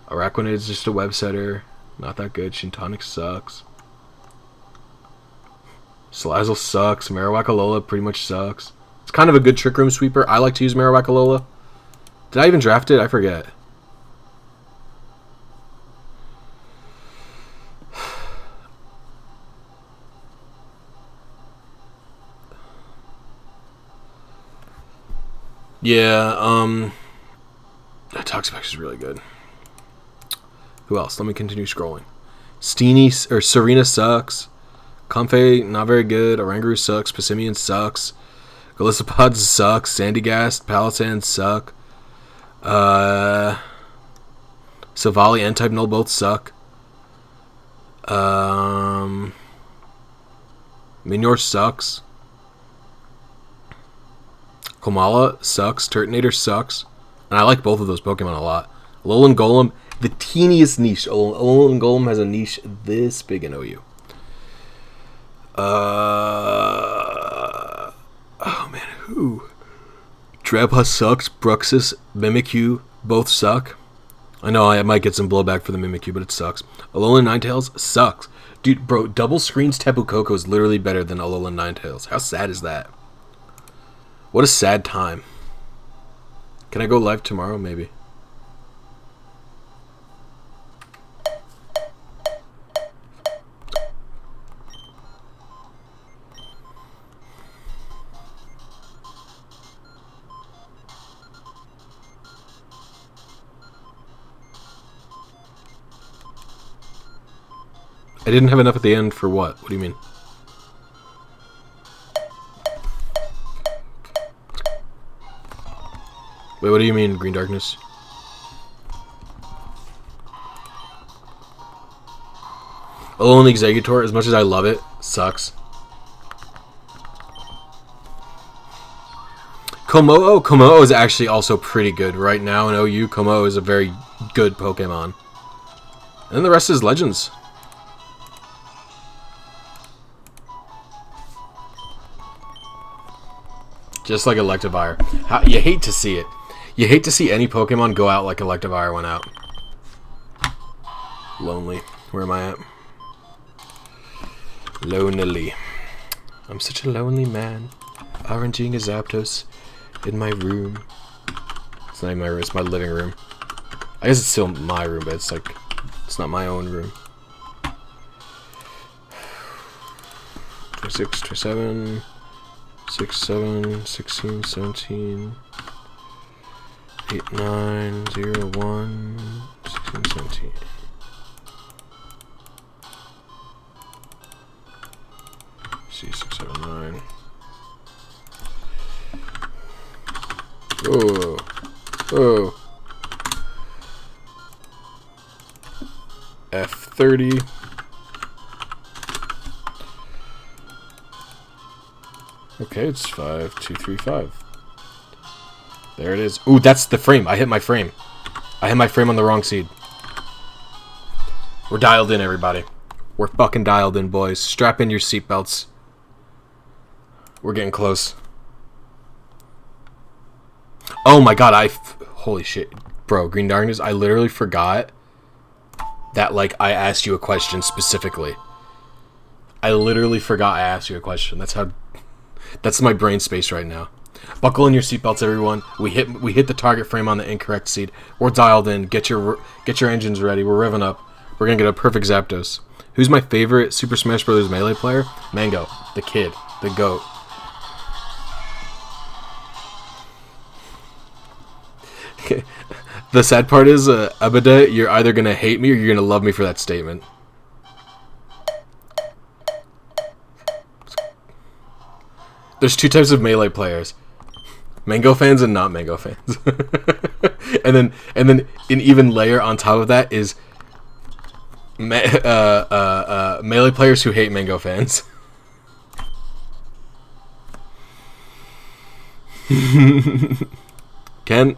A: Araquanid is just a web setter. Not that good. Shintonic sucks. Salazzle sucks. Marowak Alola pretty much sucks. It's kind of a good Trick Room sweeper. I like to use Marowak Alola. Did I even draft it? I forget. Yeah, Toxapex is really good. Who else? Let me continue scrolling. Serena sucks. Comfey, not very good. Oranguru sucks. Passimian sucks. Golisopod sucks. Sandygast, Palisand suck. Savali and Type Null both suck. Minior sucks. Komala sucks. Turtonator sucks. And I like both of those Pokemon a lot. Alolan Golem, the teeniest niche. Alolan Golem has a niche this big in OU. Oh man, who? Drabha sucks. Bruxus, Mimikyu, both suck. I know I might get some blowback for the Mimikyu, but it sucks. Alolan Ninetales sucks. Dude, bro, double screens Tapu Koko is literally better than Alolan Ninetales. How sad is that? What a sad time. Can I go live tomorrow? Maybe. I didn't have enough at the end for what? What do you mean? Wait, what do you mean, Green Darkness? Alone Executor, as much as I love it, sucks. Komo is actually also pretty good right now in OU. Komo is a very good Pokemon. And then the rest is Legends. Just like Electivire. You hate to see it. You hate to see any Pokemon go out like Electivire went out. Lonely. Where am I at? Lonely. I'm such a lonely man. RNGing a Zapdos in my room. It's not even my room, it's my living room. I guess it's still my room, but it's like, it's not my own room. 26, 27, 6, 7, 16, 17, 8, 9, 0, 1, 16, 17. See, 6, 7, 9. Oh. Oh. F30. Okay, it's 5, 2, 3, 5. There it is. Ooh, that's the frame. I hit my frame. I hit my frame on the wrong seed. We're dialed in, everybody. We're fucking dialed in, boys. Strap in your seatbelts. We're getting close. Oh my god, holy shit. Bro, Green Darkness, I literally forgot that, like, I asked you a question specifically. I literally forgot I asked you a question. That's my brain space right now. Buckle in your seatbelts, everyone. We hit the target frame on the incorrect seed. We're dialed in. Get your engines ready. We're revving up. We're gonna get a perfect Zapdos. Who's my favorite Super Smash Bros. Melee player? Mango, the kid, the GOAT. The sad part is, Abida, you're either gonna hate me or you're gonna love me for that statement. There's two types of Melee players: Mango fans and not Mango fans. and then an even layer on top of that is Melee players who hate Mango fans. Ken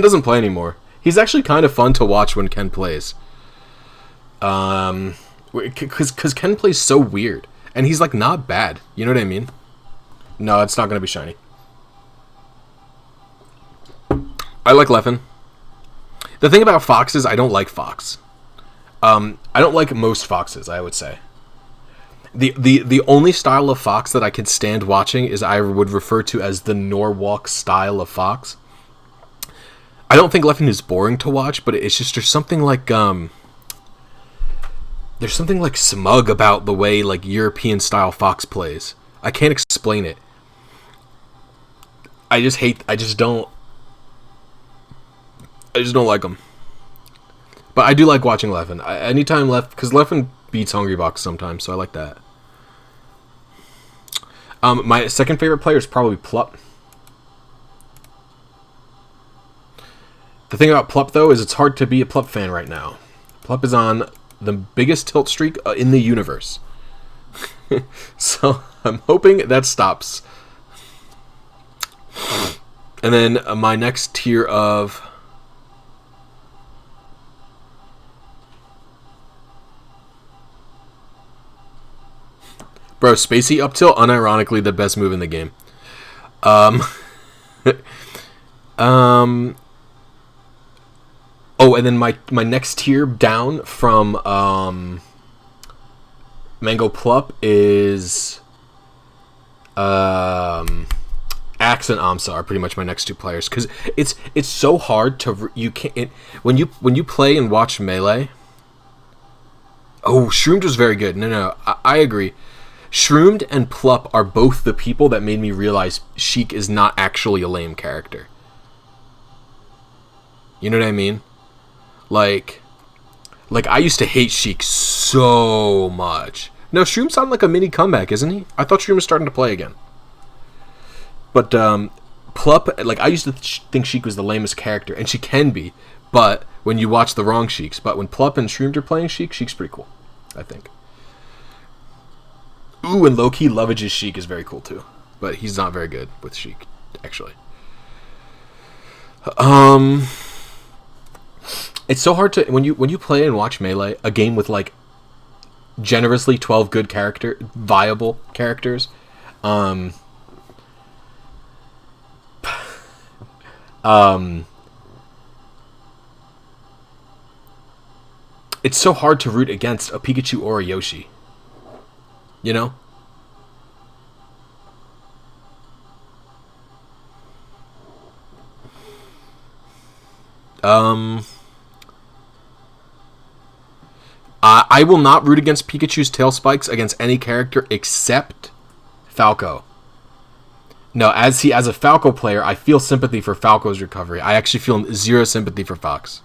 A: doesn't play anymore. He's actually kind of fun to watch when Ken plays. Because Ken plays so weird. And he's, like, not bad. You know what I mean? No, it's not going to be shiny. I like Leffen. The thing about Fox is I don't like Fox. I don't like most Foxes, I would say. The only style of Fox that I could stand watching is I would refer to as the Norwalk style of Fox. I don't think Leffen is boring to watch, but it's just there's something like smug about the way, like, European style Fox plays. I can't explain it. I just don't like him. But I do like watching Leffen. Anytime because Leffen beats Hungrybox sometimes, so I like that. My second favorite player is probably Plup. The thing about Plup, though, is it's hard to be a Plup fan right now. Plup is on the biggest tilt streak in the universe. So I'm hoping that stops. And then my next tier of... Bro, Spacey up tilt, unironically the best move in the game. Oh, and then my next tier down from Mango Plup is Axe and Amsa are pretty much my next two players because it's so hard to you can't when you play and watch Melee. Oh, Shroomed was very good. No, I agree. Shroomed and Plup are both the people that made me realize Sheik is not actually a lame character. You know what I mean? Like I used to hate Sheik so much. No, Shroom's on like a mini comeback, isn't he? I thought Shroom was starting to play again. But Plup, like I used to think Sheik was the lamest character, and she can be, but when you watch the wrong Sheiks. But when Plup and Shroomed are playing Sheik, Sheik's pretty cool, I think. Ooh, and low-key Lovage's Sheik is very cool too, but he's not very good with Sheik, actually. It's so hard to when you play and watch Melee, a game with like generously 12 good viable characters. It's so hard to root against a Pikachu or a Yoshi. You know? I will not root against Pikachu's tail spikes against any character except Falco. No, as a Falco player, I feel sympathy for Falco's recovery. I actually feel zero sympathy for Fox.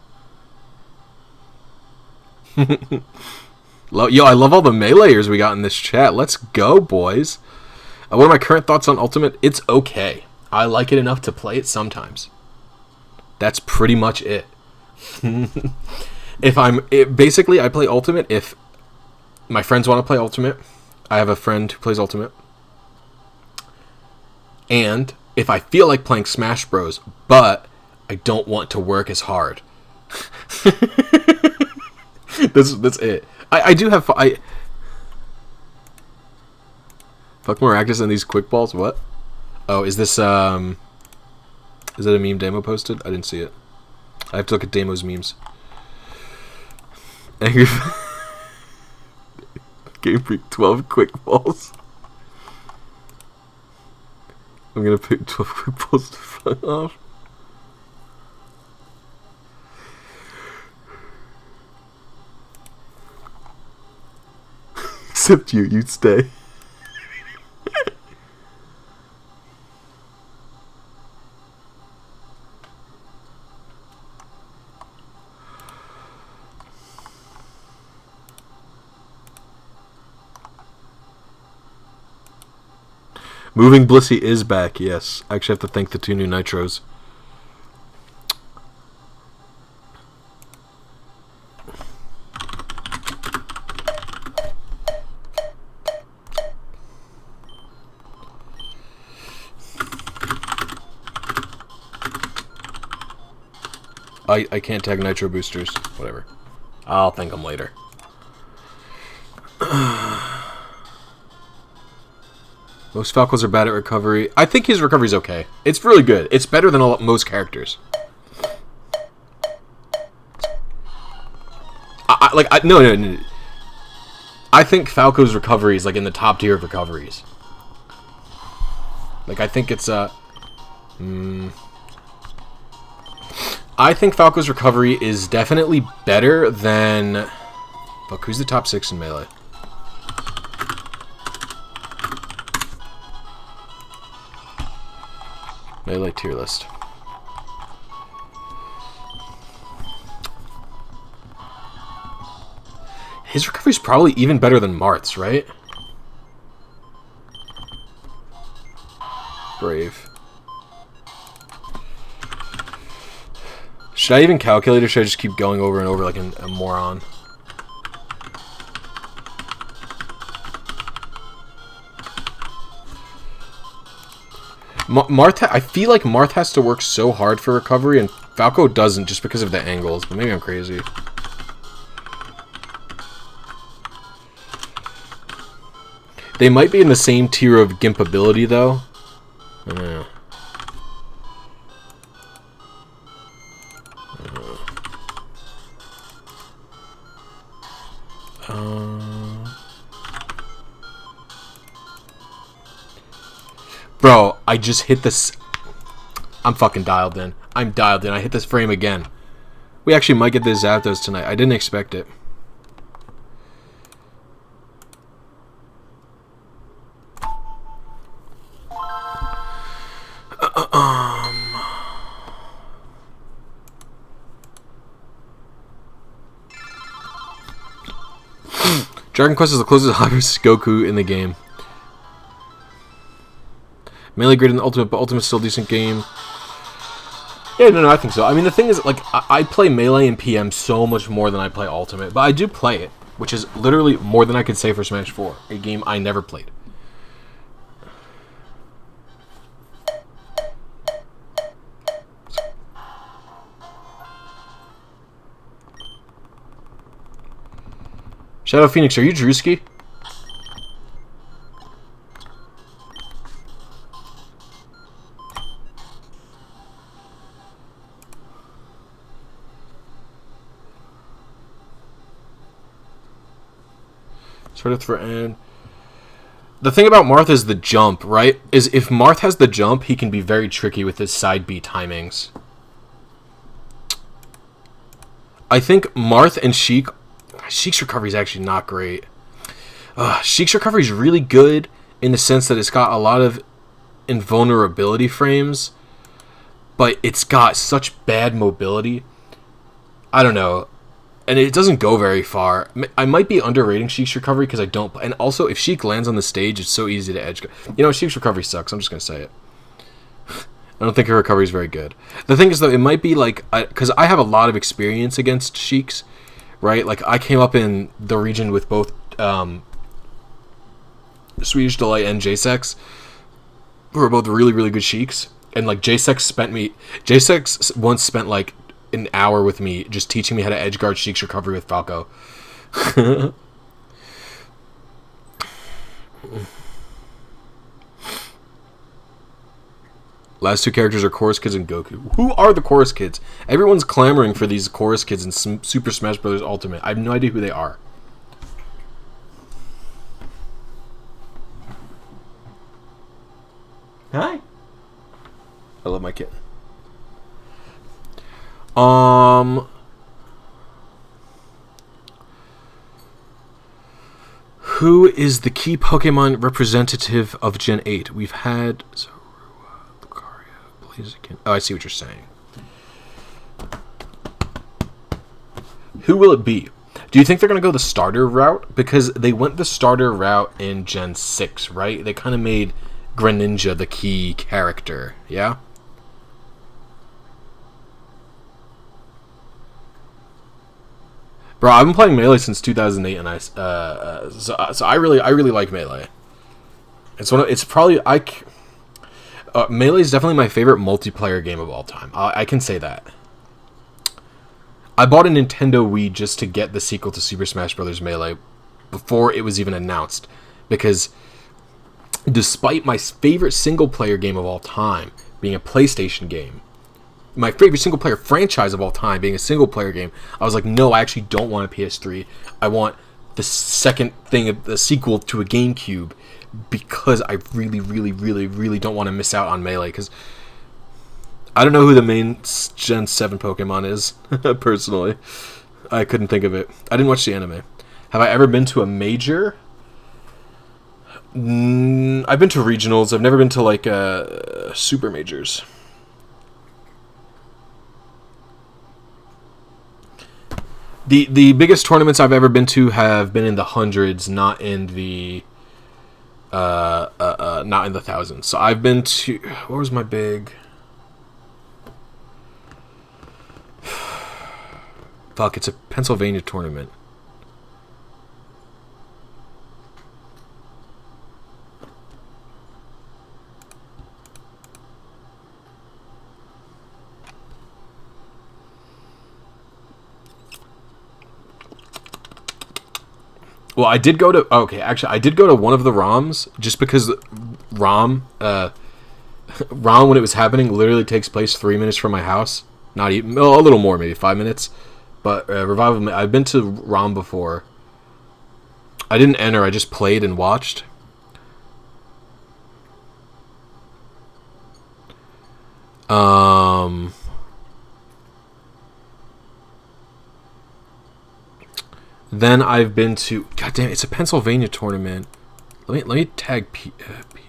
A: Yo, I love all the Meleeers we got in this chat. Let's go, boys. What are my current thoughts on Ultimate? It's okay. I like it enough to play it sometimes. That's pretty much it. Basically, I play Ultimate if my friends want to play Ultimate. I have a friend who plays Ultimate. And if I feel like playing Smash Bros, but I don't want to work as hard. That's it. I do have... Fuck Maractus and these quick balls? What? Oh, is this... Is that a meme Damo posted? I didn't see it. I have to look at Damo's memes. Angry... Game Freak 12 quick balls. I'm gonna pick 12 quick balls to fuck off. Except you'd stay. Moving Blissey is back, yes. I actually have to thank the 2 new Nitros. I can't tag Nitro boosters. Whatever. I'll thank them later. Most Falcos are bad at recovery. I think his recovery's okay. It's really good. It's better than most characters. No. I think Falco's recovery is like in the top tier of recoveries. Like I think it's I think Falco's recovery is definitely better than... Fuck, who's the top 6 in Melee? Melee tier list. His recovery's probably even better than Marth's, right? Brave. Should I even calculate or should I just keep going over and over like a moron? Marth, I feel like Marth has to work so hard for recovery, and Falco doesn't just because of the angles, but maybe I'm crazy. They might be in the same tier of Gimp ability, though. I don't know. Bro, I I just hit this. I'm fucking dialed in. I'm dialed in. I hit this frame again. We actually might get this Zapdos tonight. I didn't expect it. Dragon Quest is the closest Hyper's Goku in the game. Melee greater than Ultimate, but Ultimate's still a decent game. Yeah, no, I think so. I mean, the thing is, like, I play Melee and PM so much more than I play Ultimate, but I do play it, which is literally more than I could say for Smash 4, a game I never played. Shadow Phoenix, are you Drewski? Sort of for Anne. The thing about Marth is the jump, right? Is if Marth has the jump, he can be very tricky with his side B timings. I think Marth and Sheik's recovery is actually not great. Sheik's recovery is really good in the sense that it's got a lot of invulnerability frames, but it's got such bad mobility. I don't know. And it doesn't go very far. I might be underrating Sheik's recovery because I don't... And also, if Sheik lands on the stage, it's so easy to edge... You know, Sheik's recovery sucks. I'm just going to say it. I don't think her recovery is very good. The thing is, though, it might be like... Because I have a lot of experience against Sheik's, right? Like, I came up in the region with both Swedish Delight and J-Sex, who are both really, really good Sheiks. And, like, J-Sex once spent, like, an hour with me just teaching me how to edge guard Sheik's recovery with Falco. Last two characters are Chorus Kids and Goku. Who are the Chorus Kids? Everyone's clamoring for these Chorus Kids in Super Smash Bros. Ultimate. I have no idea who they are. Hi. I love my kitten. Who is the key Pokemon representative of Gen 8? We've had Lucario, Blaziken. Oh, I see what you're saying. Who will it be? Do you think they're going to go the starter route? Because they went the starter route in Gen 6, right? They kind of made Greninja the key character, yeah? Bro, I've been playing Melee since 2008, and so I really like Melee. Melee is definitely my favorite multiplayer game of all time. I can say that. I bought a Nintendo Wii just to get the sequel to Super Smash Bros. Melee before it was even announced, because despite my favorite single-player game of all time being a PlayStation game, my favorite single-player franchise of all time being a single-player game, I was like, no, I actually don't want a PS3. I want the second thing, the sequel to a GameCube, because I really don't want to miss out on Melee, because I don't know who the main Gen 7 Pokemon is, personally. I couldn't think of it. I didn't watch the anime. Have I ever been to a major? I've been to regionals. I've never been to, like, super majors. The biggest tournaments I've ever been to have been in the hundreds, not in the thousands. So I've been to, what was my big? Fuck, it's a Pennsylvania tournament. Well, I did go to... Okay, actually, I did go to one of the ROMs, just because ROM, when it was happening, literally takes place 3 minutes from my house. Not even... a little more, maybe 5 minutes. But Revival... I've been to ROM before. I didn't enter, I just played and watched. Then I've been to. God damn, it's a Pennsylvania tournament. Let me tag Pete. Pete.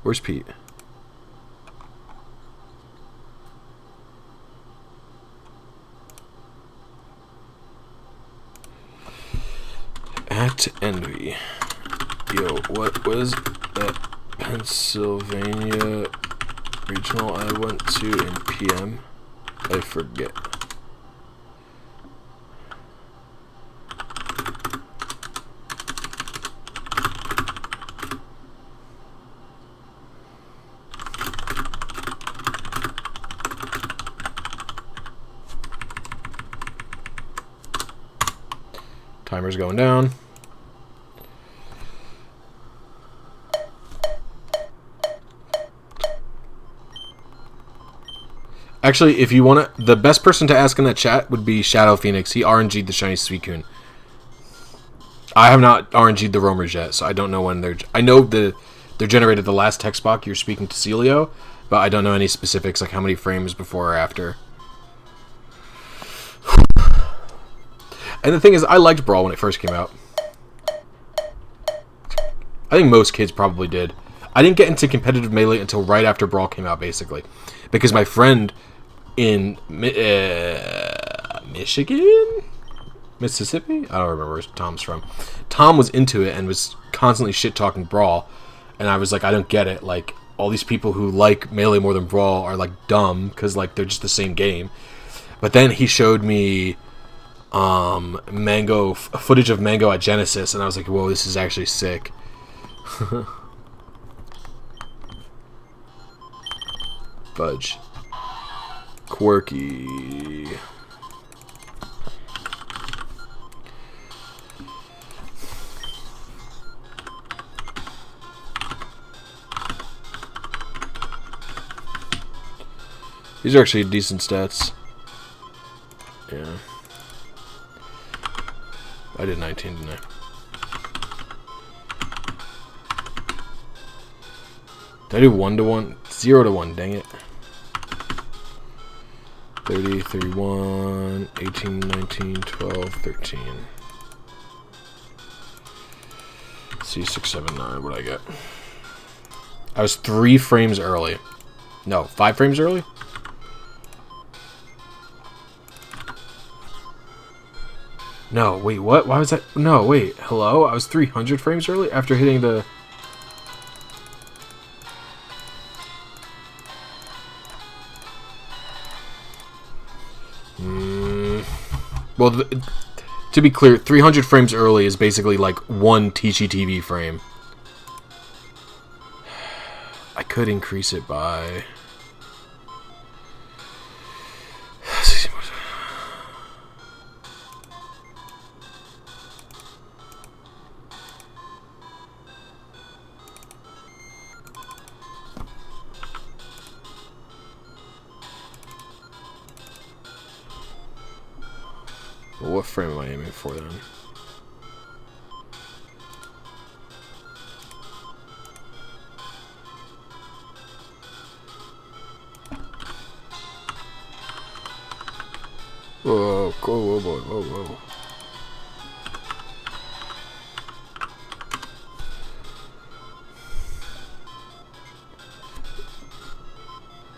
A: Where's Pete? At Envy. Yo, what was that Pennsylvania regional I went to in PM? I forget. Timer's going down. Actually, if you want to, the best person to ask in that chat would be Shadow Phoenix. He RNG'd the shiny Suicune. I have not RNG'd the roamers yet, so I don't know when they're. I know they're generated the last text box you're speaking to Celio, but I don't know any specifics like how many frames before or after. And the thing is, I liked Brawl when it first came out. I think most kids probably did. I didn't get into competitive Melee until right after Brawl came out, basically. Because my friend in Michigan? Mississippi? I don't remember where Tom's from. Tom was into it and was constantly shit-talking Brawl. And I was like, I don't get it. Like, all these people who like Melee more than Brawl are, like, dumb. Because, like, they're just the same game. But then he showed me footage of Mango at Genesis. And I was like, whoa, this is actually sick. Fudge. Quirky. These are actually decent stats. Yeah. I did 19, didn't I? Did I do 1-to-1? 0-to-1, dang it. 30, 31, 18, 19, 12, 13. C 6, 7, 9. What'd I get? I was 3 frames early. No, 5 frames early? No, wait, what? Why was that? No, wait, hello? I was 300 frames early after hitting the... Well, to be clear, 300 frames early is basically like 1 TEACHY TV frame. I could increase it by... What frame am I aiming for then? Whoa, whoa, whoa, whoa, whoa.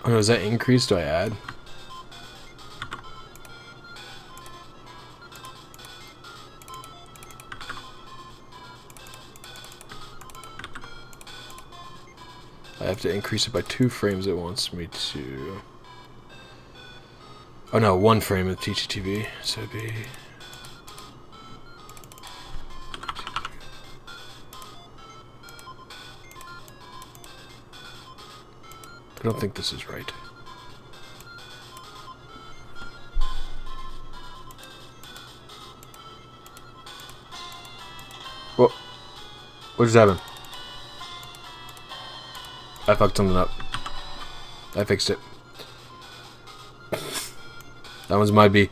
A: Oh no, is that increased? Do I add? I have to increase it by 2 frames. It wants me to... Oh no, 1 frame of TEACHY TV. So it'd be... I don't think this is right. What? What just happened? I fucked something up. I fixed it. That one's my B.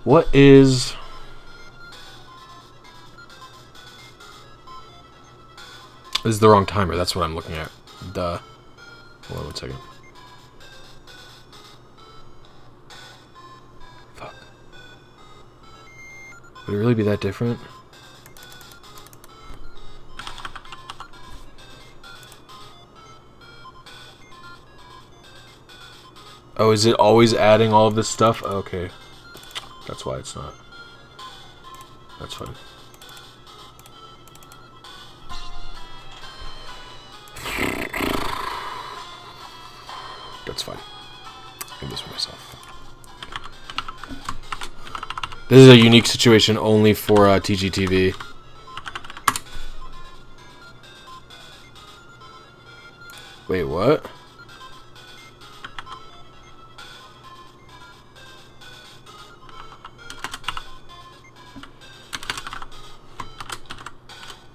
A: What is... This is the wrong timer. That's what I'm looking at. Duh. Hold on 1 second. Fuck. Would it really be that different? Oh, is it always adding all of this stuff? Okay. That's why it's not. That's fine. That's fine. I can do this for myself. This is a unique situation only for TEACHY TV. Wait, what?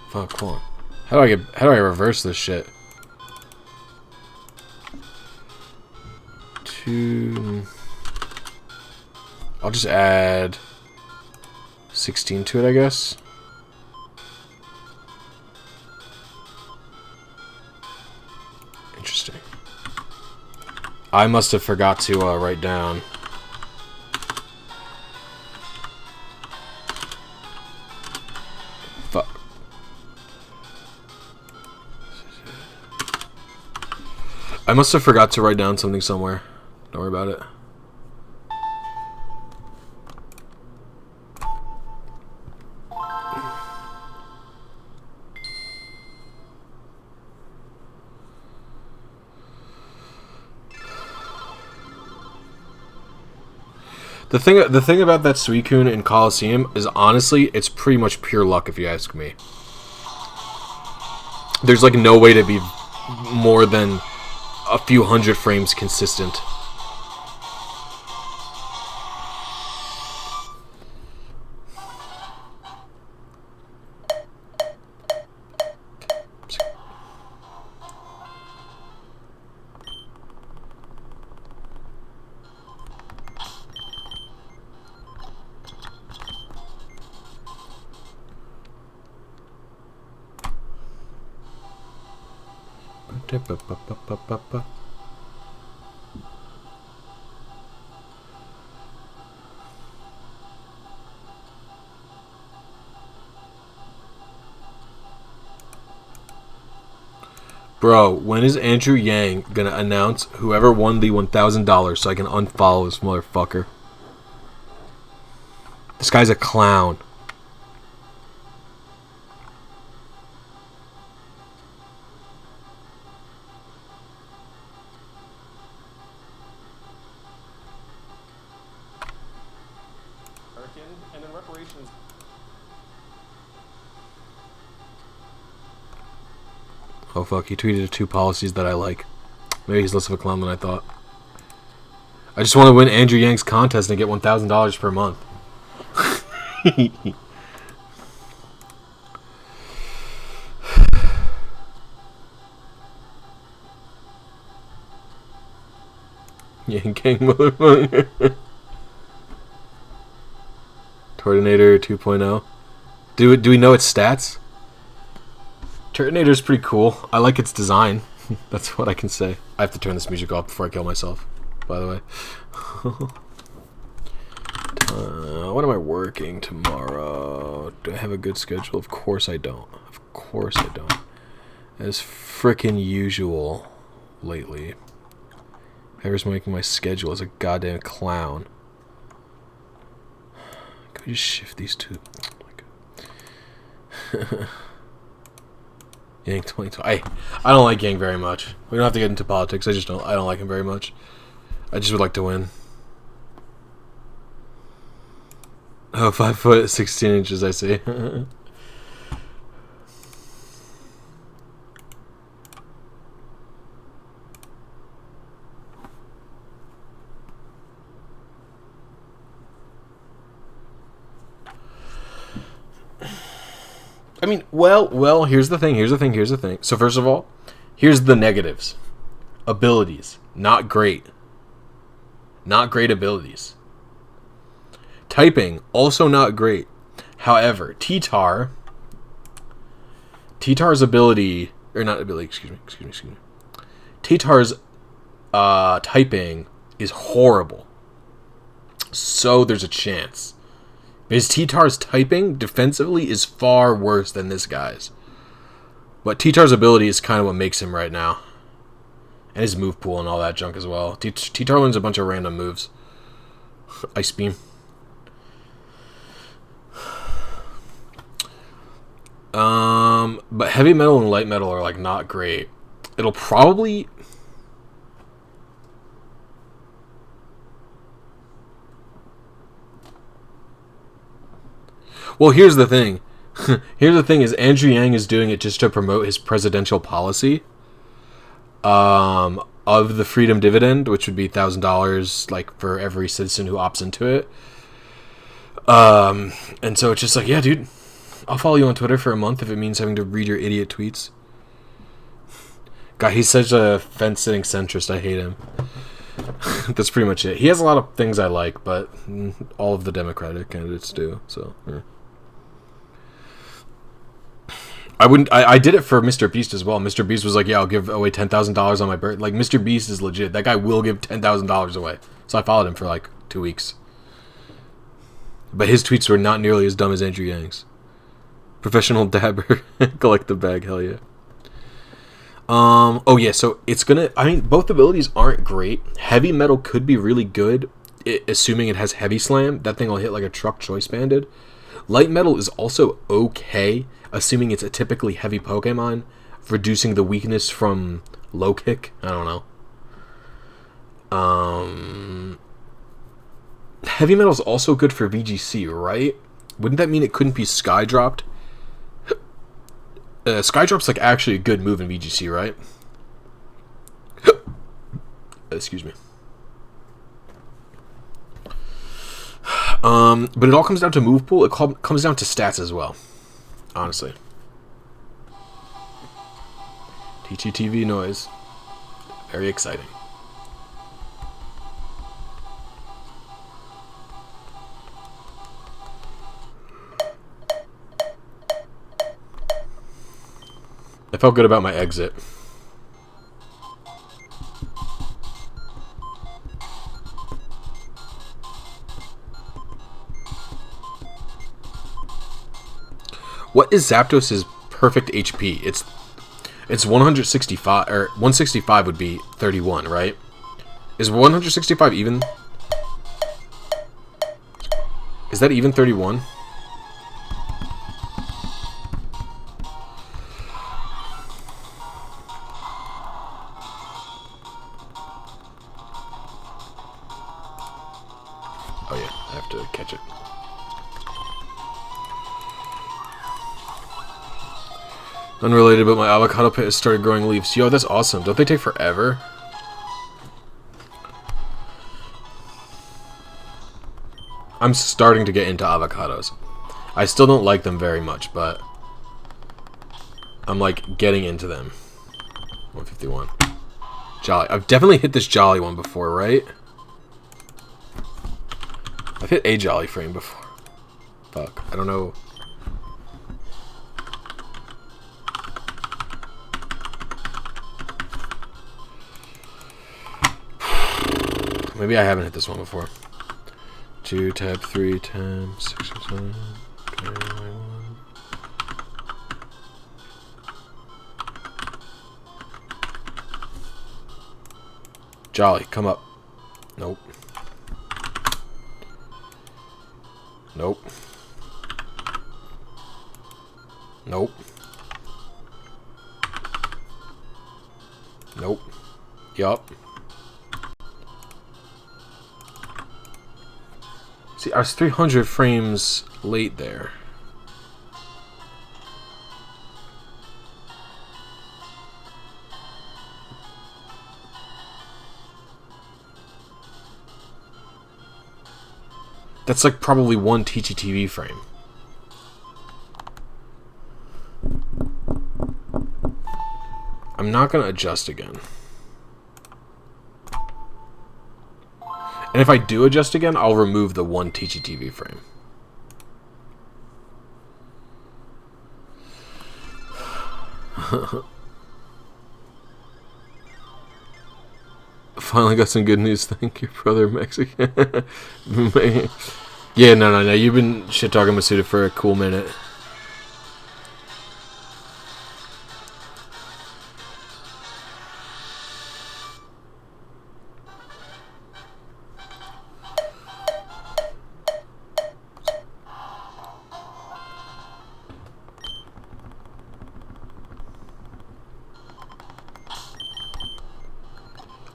A: Fuck, hold on. How do I reverse this shit? I'll just add 16 to it, I guess. Interesting. I must have forgot to write down. Fuck. I must have forgot to write down something somewhere. Don't worry about it. The thing about that Suicune in Coliseum is honestly, it's pretty much pure luck if you ask me. There's like no way to be more than a few hundred frames consistent. Bro, when is Andrew Yang gonna announce whoever won the $1,000 so I can unfollow this motherfucker? This guy's a clown. And then reparations. Oh fuck, he tweeted 2 policies that I like. Maybe he's less of a clown than I thought. I just want to win Andrew Yang's contest and get $1,000 per month. Yang Gang motherfucker. Tortinator 2.0. Do we know its stats? Turtonator's pretty cool. I like its design. That's what I can say. I have to turn this music off before I kill myself, by the way. What am I working tomorrow? Do I have a good schedule? Of course I don't. Of course I don't. As frickin' usual lately. Whoever's making my schedule is a goddamn clown. Can we just shift these two? Oh my god. Yang 2020. I don't like Yang very much. We don't have to get into politics. I don't like him very much. I just would like to win. Oh, 5 foot 16 inches, I see. I mean, well, here's the thing. So first of all, here's the negatives. Abilities, not great. Not great abilities. Typing, also not great. However, T-Tar's ability or not ability, excuse me. T-Tar's typing is horrible. So there's a chance. Because T-Tar's typing defensively is far worse than this guy's. But T-Tar's ability is kind of what makes him right now. And his move pool and all that junk as well. T-Tar learns a bunch of random moves. Ice Beam. But heavy metal and light metal are like not great. It'll probably... Well, here's the thing. Here's the thing is Andrew Yang is doing it just to promote his presidential policy of the freedom dividend, which would be $1,000 like for every citizen who opts into it. And so it's just like, yeah, dude, I'll follow you on Twitter for a month if it means having to read your idiot tweets. God, he's such a fence-sitting centrist. I hate him. That's pretty much it. He has a lot of things I like, but all of the Democratic candidates do. So, yeah. I did it for Mr. Beast as well. Mr. Beast was like, yeah, I'll give away $10,000 on my birthday. Like, Mr. Beast is legit. That guy will give $10,000 away. So I followed him for like 2 weeks. But his tweets were not nearly as dumb as Andrew Yang's. Professional dabber. Collect the bag. Hell yeah. Oh yeah, so it's gonna... I mean, both abilities aren't great. Heavy metal could be really good, assuming it has heavy slam. That thing will hit like a truck choice banded. Light metal is also okay, assuming it's a typically heavy Pokemon, reducing the weakness from low kick. I don't know. Heavy metal is also good for VGC, right? Wouldn't that mean it couldn't be Sky Dropped? Sky Drop's like actually a good move in VGC, right? Excuse me. But it all comes down to move pool. It comes down to stats as well, honestly. TEACHY TV noise. Very exciting. I felt good about my exit. What is Zapdos' perfect HP? It's 165, or 165 would be 31, right? Is 165 even? Is that even 31? Oh yeah, I have to catch it. Unrelated, but my avocado pit has started growing leaves. Yo, that's awesome. Don't they take forever? I'm starting to get into avocados. I still don't like them very much, but I'm like getting into them. 151. Jolly. I've definitely hit this Jolly one before, right? I've hit a Jolly frame before. Fuck. I don't know. Maybe I haven't hit this one before. 2, tab 3, tab 6 or 7. Jolly, come up. Nope. Nope. Nope. Nope. Yup. See, I was 300 frames late there. That's like probably one TEACHY TV frame. I'm not going to adjust again. And if I do adjust again, I'll remove the one TEACHY TV frame. Finally got some good news. Thank you, brother Mexican. Yeah, no. You've been shit talking Masuda for a cool minute.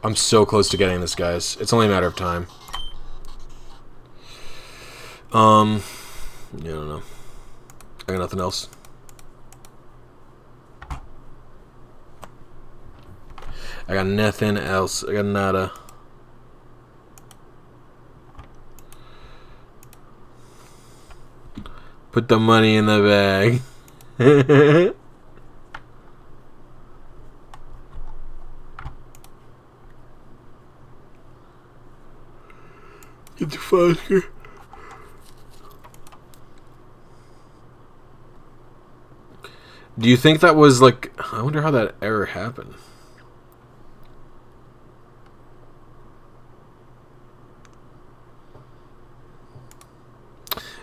A: I'm so close to getting this, guys. It's only a matter of time. Yeah, I don't know. I got nothing else. I got nothing else. I got nada. Put the money in the bag. Get the faster. Do you think that was like... I wonder how that error happened.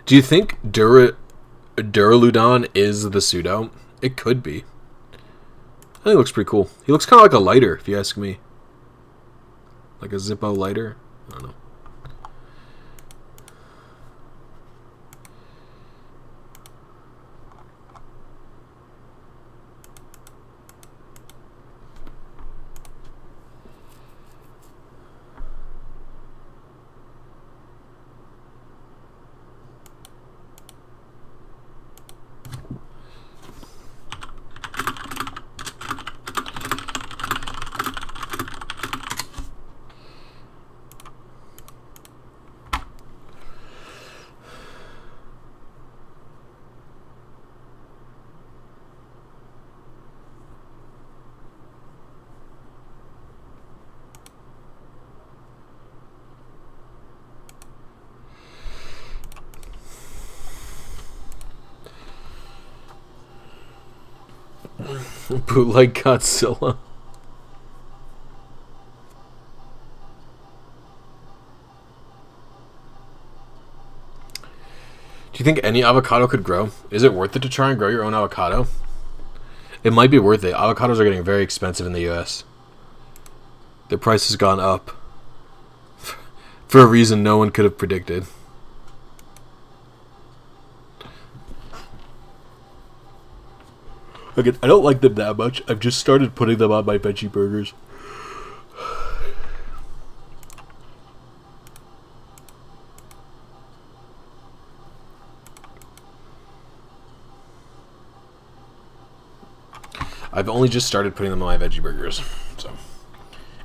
A: Do you think Duraludon is the pseudo? It could be. I think it looks pretty cool. He looks kind of like a lighter, if you ask me. Like a Zippo lighter? I don't know. Bootleg Godzilla. Do you think any avocado could grow? Is it worth it to try and grow your own avocado? It might be worth it. Avocados are getting very expensive in the US. Their price has gone up for a reason no one could have predicted. Again, I don't like them that much. I've just started putting them on my veggie burgers. I've only just started putting them on my veggie burgers, so,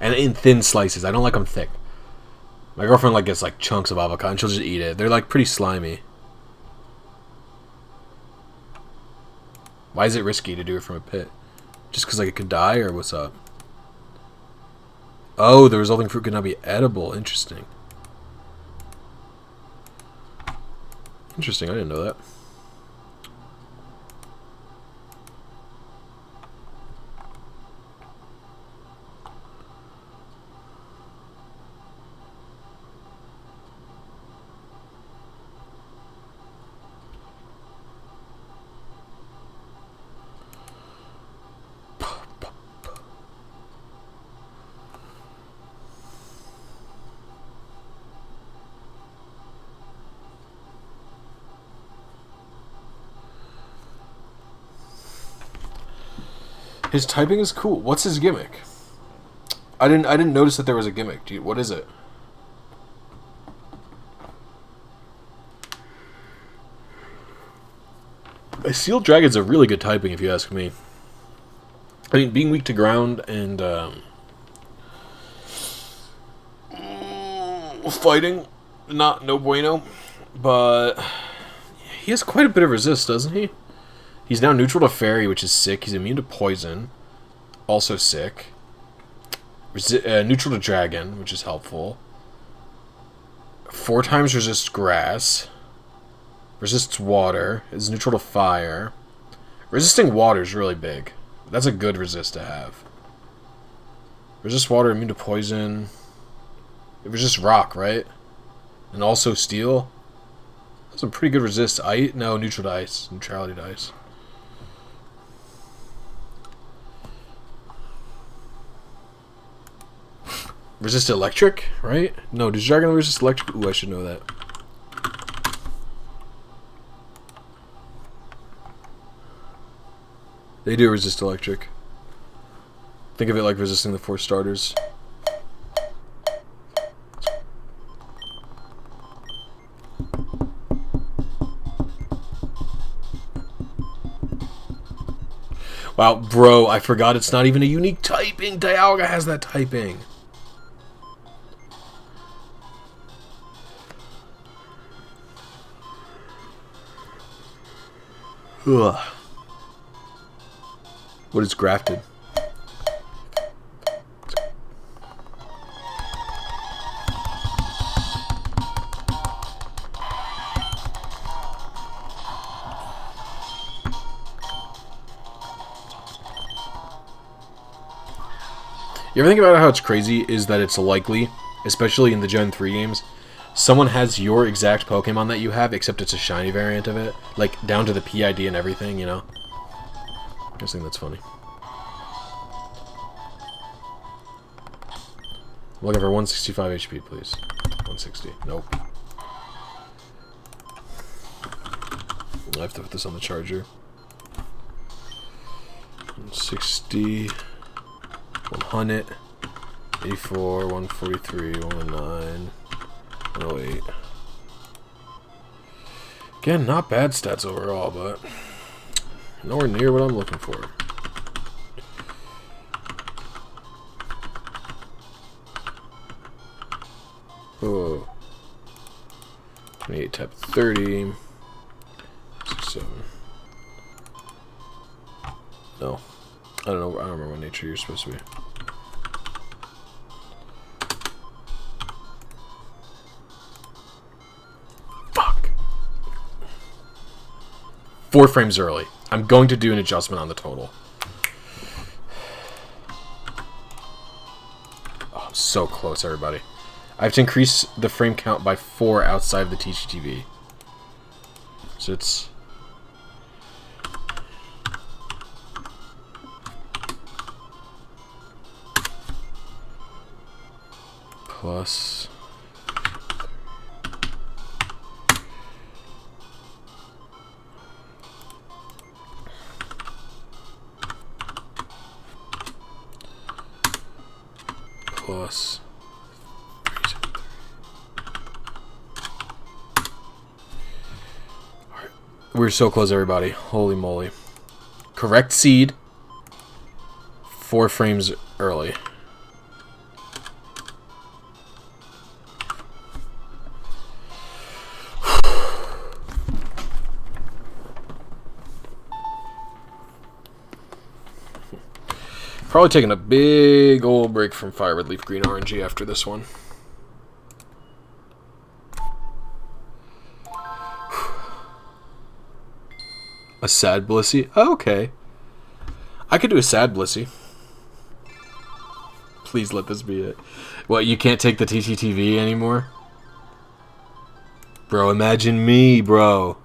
A: and in thin slices. I don't like them thick. My girlfriend gets like chunks of avocado and she'll just eat it. They're like pretty slimy. Why is it risky to do it from a pit? Just because it could die, or what's up? Oh, the resulting fruit could not be edible. Interesting. Interesting, I didn't know that. His typing is cool. What's his gimmick? I didn't notice that there was a gimmick. Dude, what is it? A Seal Dragon's a really good typing, if you ask me. I mean, being weak to ground and fighting, no bueno. But he has quite a bit of resist, doesn't he? He's now neutral to Fairy, which is sick. He's immune to Poison, also sick. Neutral to Dragon, which is helpful. 4 times resists Grass. Resists Water. Is neutral to Fire. Resisting Water is really big. That's a good resist to have. Resist water, immune to poison. It was just rock, right? And also steel. That's a pretty good resist. Ice? No, neutral to ice. Neutrality to ice. Resist electric, right? No, does Dragon resist electric? Ooh, I should know that. They do resist electric. Think of it like resisting the 4 starters. Wow, bro, I forgot it's not even a unique typing. Dialga has that typing. Ugh. What is grafted? You ever think about how it's crazy is that it's likely, especially in the Gen 3 games, someone has your exact Pokemon that you have, except it's a shiny variant of it. Like, down to the PID and everything, you know? I just think that's funny. I'm looking for 165 HP, please. 160. Nope. I have to put this on the charger. 160... 100, 84, 143, 109, 108. Again, not bad stats overall, but nowhere near what I'm looking for. Oh. 28 tap 30. 67. No. I don't know. I don't remember what nature you're supposed to be. Fuck. 4 frames early. I'm going to do an adjustment on the total. Oh, I'm so close, everybody. I have to increase the frame count by 4 outside of the TEACHY TV. So it's... plus plus Alright. We're so close, everybody. Holy moly. Correct seed 4 frames early. Probably taking a big old break from Fire Red Leaf Green RNG after this one. A sad Blissey? Oh, okay. I could do a sad Blissey. Please let this be it. What, you can't take the TEACHY TV anymore? Bro, imagine me, bro.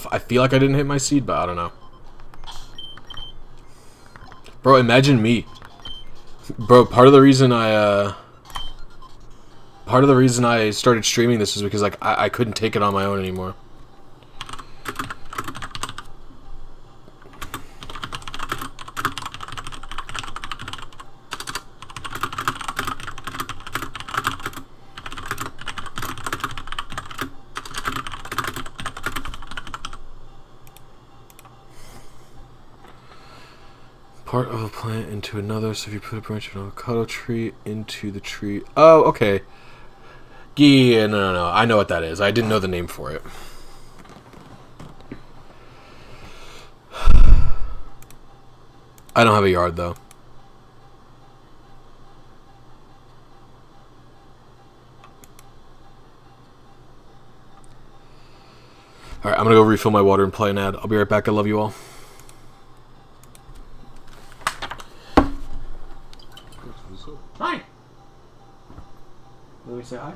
A: I feel like I didn't hit my seed, but I don't know. Bro, imagine me. Bro, part of the reason I started streaming this was because like I couldn't take it on my own anymore. Part of a plant into another, so if you put a branch of an avocado tree into the tree... Oh, okay. Yeah, no. I know what that is. I didn't know the name for it. I don't have a yard though. Alright, I'm gonna go refill my water and play an ad. I'll be right back. I love you all. Hi! Let me say hi.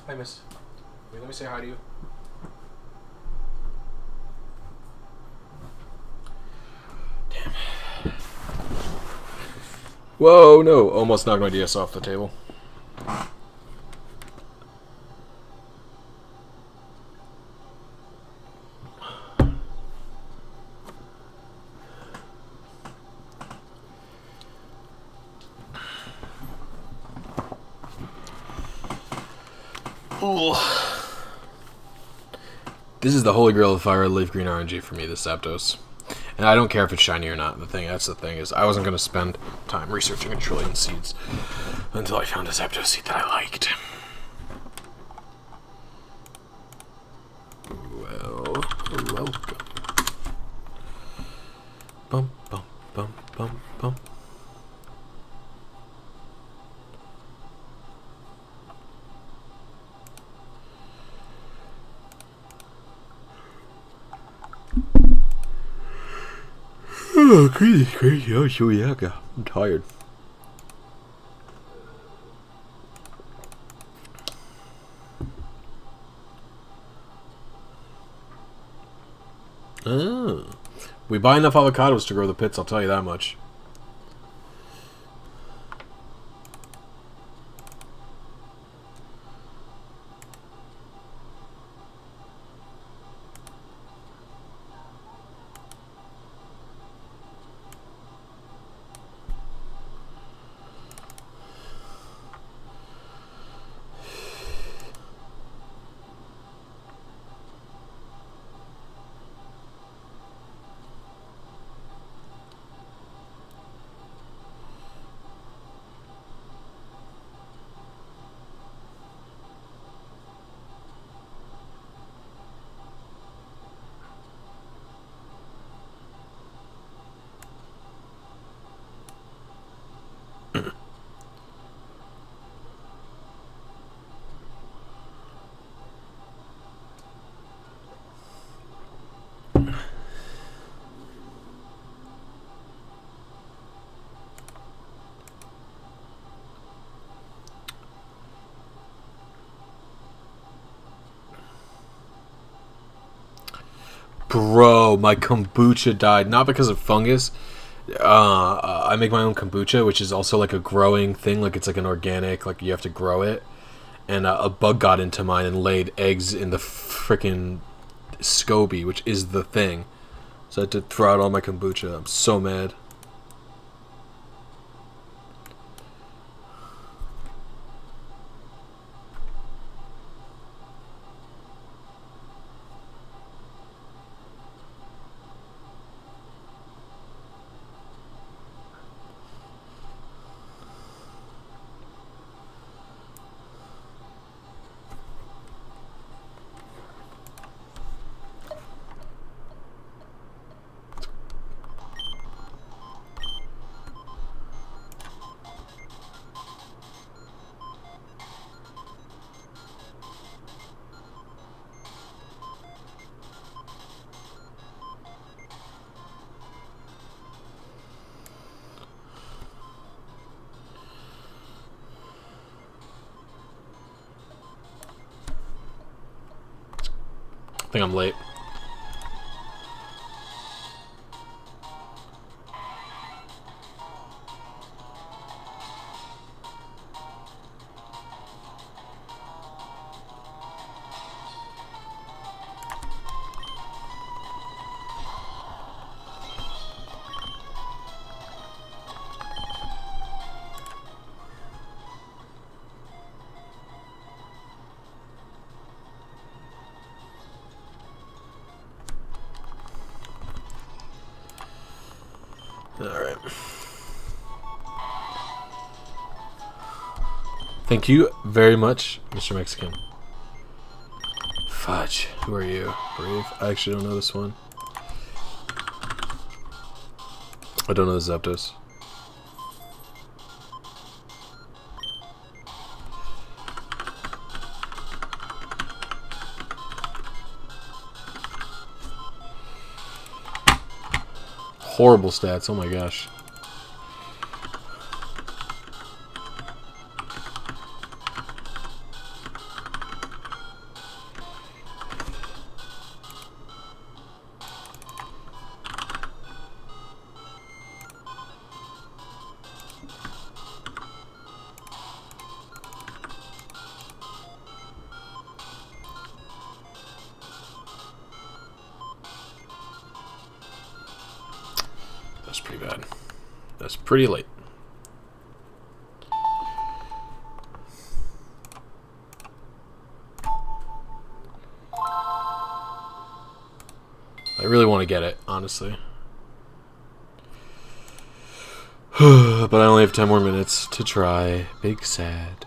A: Hi, miss. Wait, let me say hi to you. Damn. Whoa, no. Almost knocked my DS off the table. Ooh. This is the holy grail of fire leaf green RNG for me, this Zapdos. And I don't care if it's shiny or not. That's the thing is I wasn't going to spend time researching a trillion seeds until I found a Zapdos seed that I liked. Well, welcome. Bum, bum, bum, bum, bum. Oh, crazy. Oh, sure, yeah, I'm tired. Oh. We buy enough avocados to grow the pits, I'll tell you that much. Bro, my kombucha died. Not because of fungus. I make my own kombucha, which is also like a growing thing. Like it's like an organic, like you have to grow it. And a bug got into mine and laid eggs in the frickin' SCOBY, which is the thing. So I had to throw out all my kombucha. I'm so mad. I think I'm late. Thank you very much, Mr. Mexican. Fudge. Who are you? Brave? I actually don't know this one. I don't know the Zapdos. Horrible stats, oh my gosh. That's pretty bad. That's pretty late. I really want to get it, honestly. But I only have 10 more minutes to try. Big sad.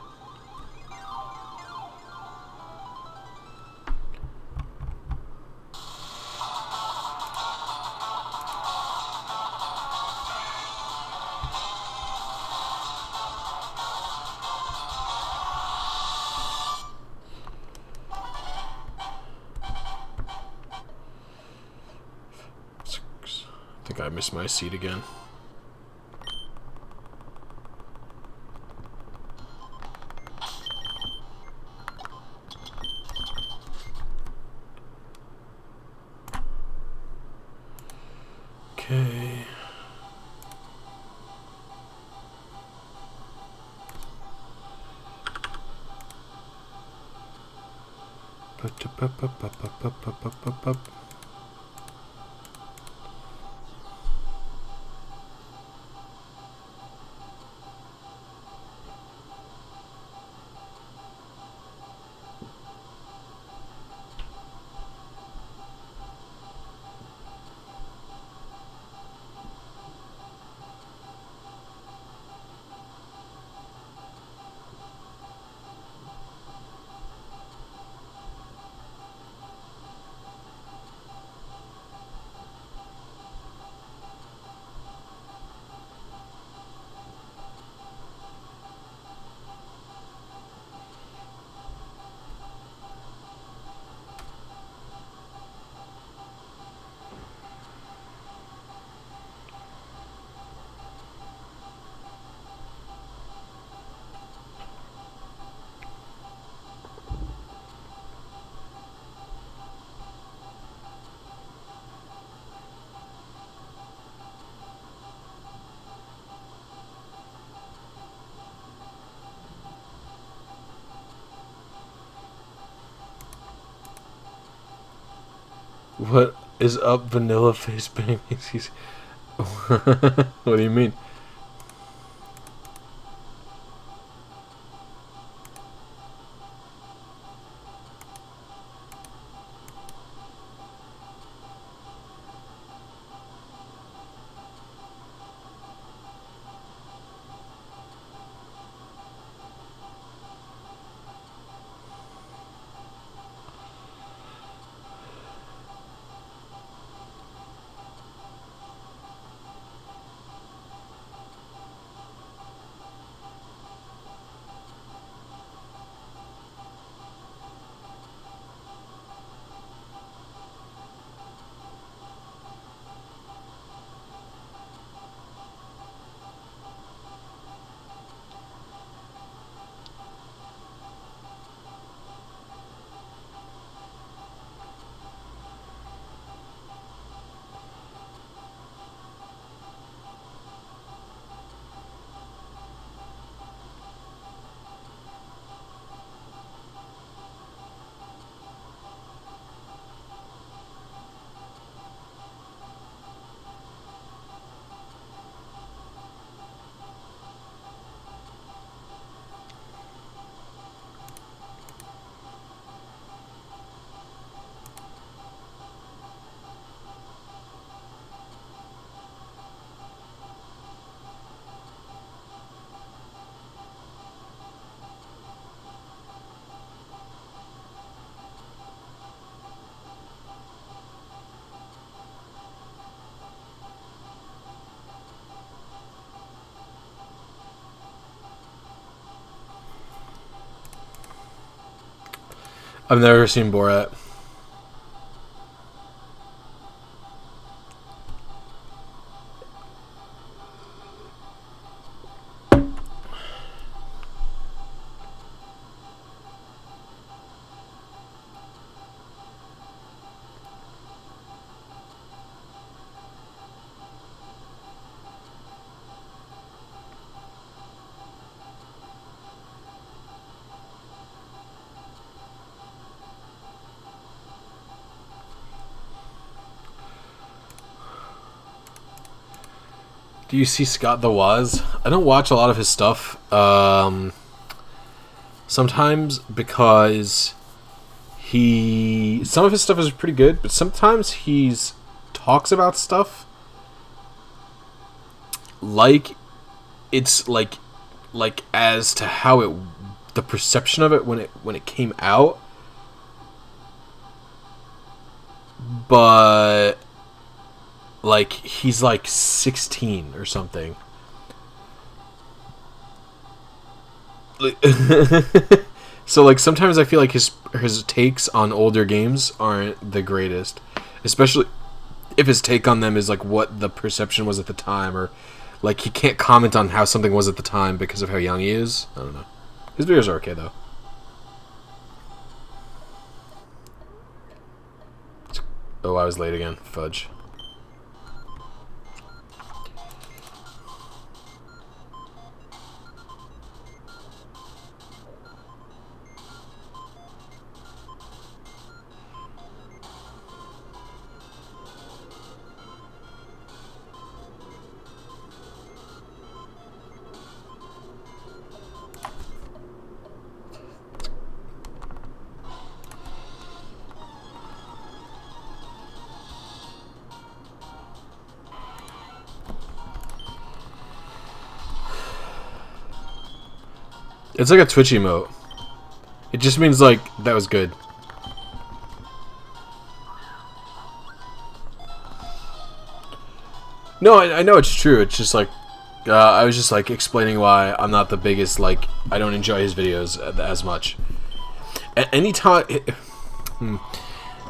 A: I think I missed my seat again. Okay. What is up, vanilla face babies? What do you mean? I've never seen Borat. Do you see Scott the Woz? I don't watch a lot of his stuff. Sometimes because some of his stuff is pretty good, but sometimes he's talks about stuff like it's like as to how the perception of it when it came out, but like he's like 16 or something. So like sometimes I feel like his takes on older games aren't the greatest, especially if his take on them is like what the perception was at the time, or like he can't comment on how something was at the time because of how young he is. I don't know. His videos are okay though. Oh, I was late again. Fudge. It's like a Twitch emote. It just means like that was good. No, I know it's true. It's just like I was just like explaining why I'm not the biggest, like I don't enjoy his videos as much. At any time,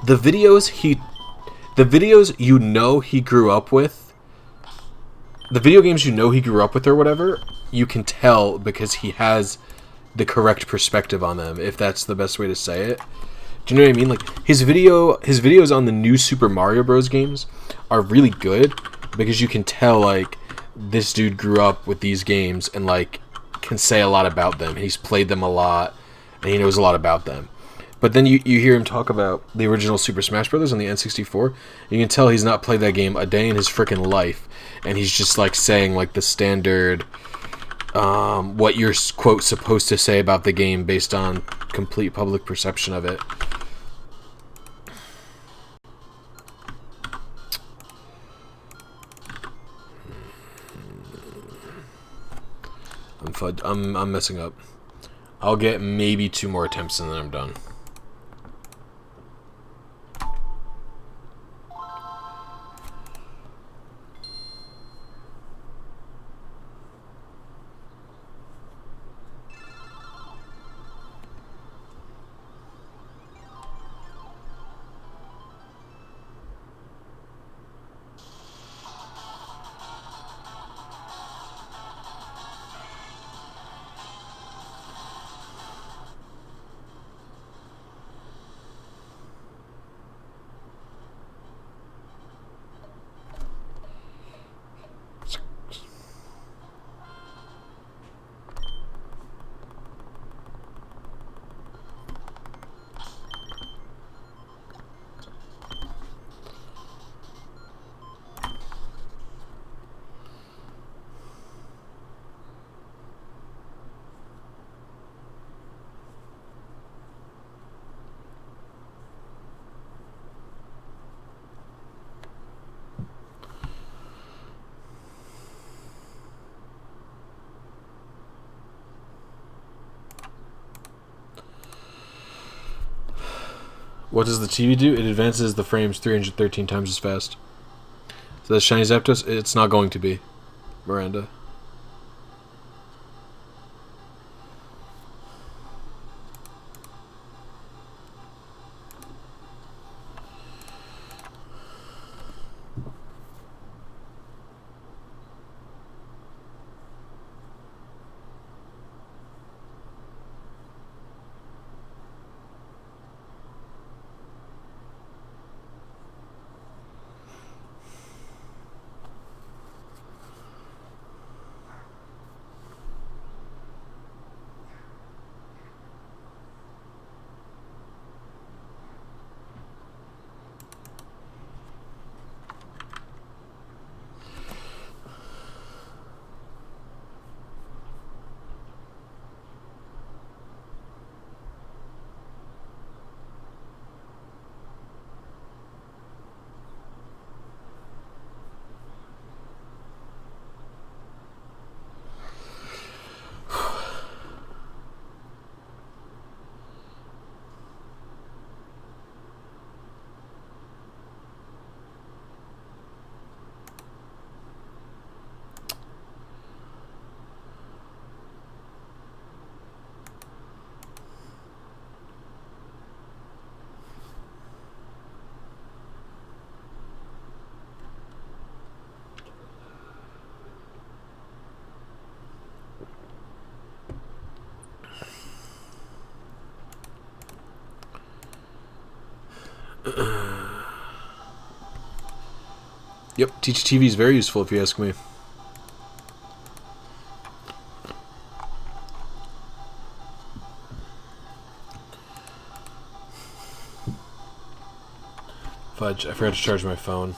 A: the videos you know he grew up with, the video games you know he grew up with or whatever, you can tell because he has the correct perspective on them, if that's the best way to say it. Do you know what I mean? Like his videos on the new Super Mario Bros. Games are really good because you can tell like this dude grew up with these games and like can say a lot about them. He's played them a lot and he knows a lot about them. But then you hear him talk about the original Super Smash Bros. On the N64, and you can tell he's not played that game a day in his freaking life, and he's just like saying like the standard what you're quote supposed to say about the game based on complete public perception of it. I'm messing up. I'll get maybe 2 more attempts and then I'm done. What does the TV do? It advances the frames 313 times as fast. So that's shiny Zapdos? It's not going to be, Miranda. Yep, TEACHY TV is very useful if you ask me. Fudge, I forgot to charge my phone.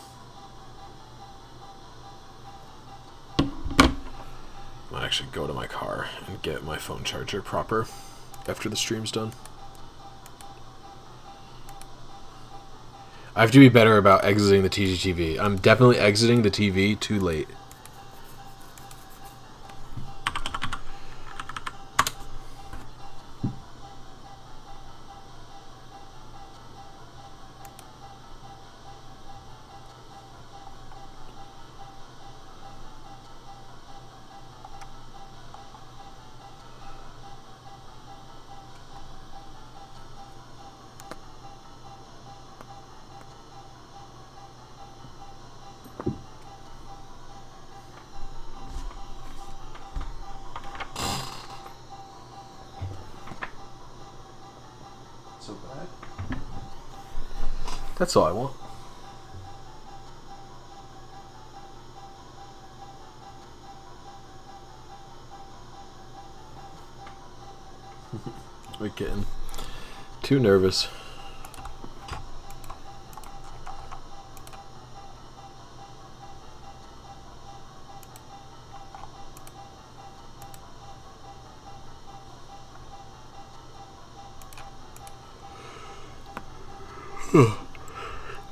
A: I'll actually go to my car and get my phone charger proper after the stream's done. I have to be better about exiting the TEACHY TV. I'm definitely exiting the TV too late. So bad. That's all I want. We're getting too nervous.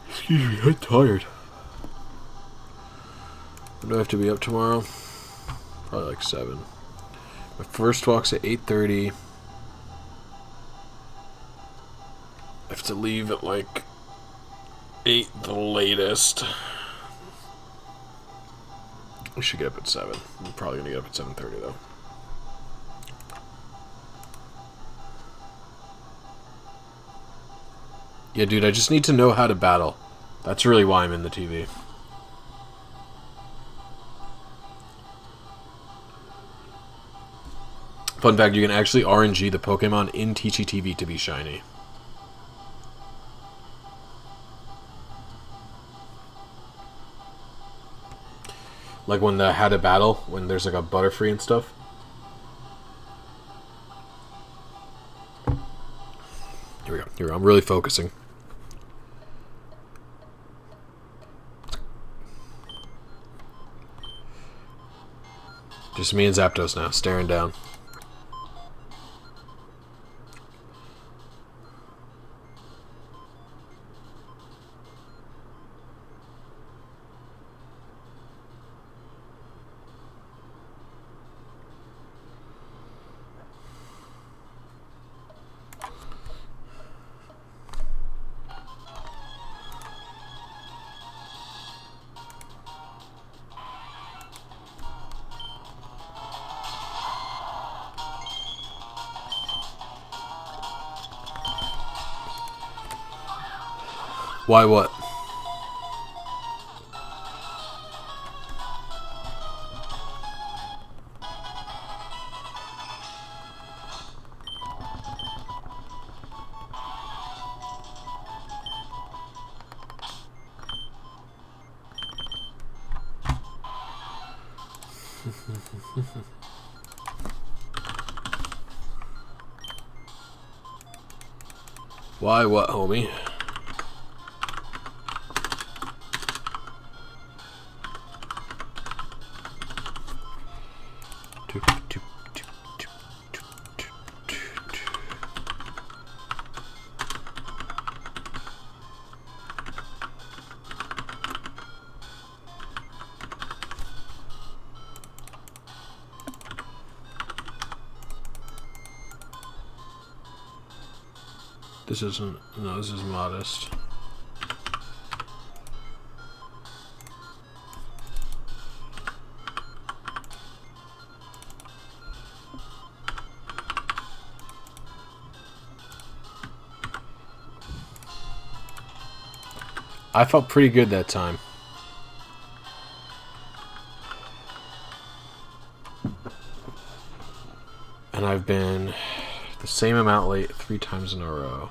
A: Excuse me, I'm tired. When do I have to be up tomorrow? Probably like 7. My first walk's at 8:30. I have to leave at like 8 the latest. We should get up at 7. I'm probably gonna get up at 7:30 though. Yeah, dude, I just need to know how to battle. That's really why I'm in the TV. Fun fact, you can actually RNG the Pokemon in TEACHY TV to be shiny. Like when the how to battle, when there's like a Butterfree and stuff. Here we go. Here we go. I'm really focusing. Just me and Zapdos now, staring down. Why what? Why what, homie? This isn't, no, this is modest. I felt pretty good that time. And I've been the same amount late 3 times in a row.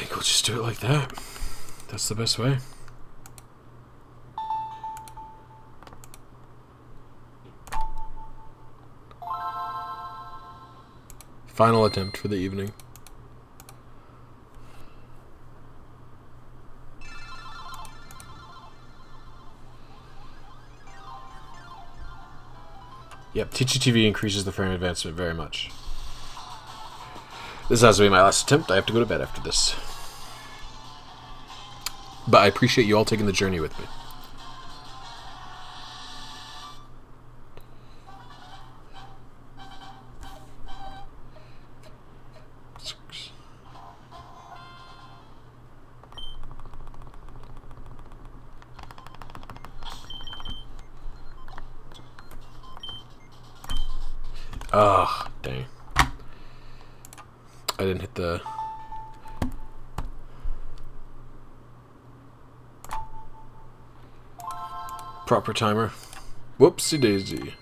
A: think we'll just do it like that. That's the best way. Final attempt for the evening. Yep, TEACHY TV increases the frame advancement very much. This has to be my last attempt. I have to go to bed after this. But I appreciate you all taking the journey with me. Ah, dang. I didn't hit the... proper timer. Whoopsie daisy.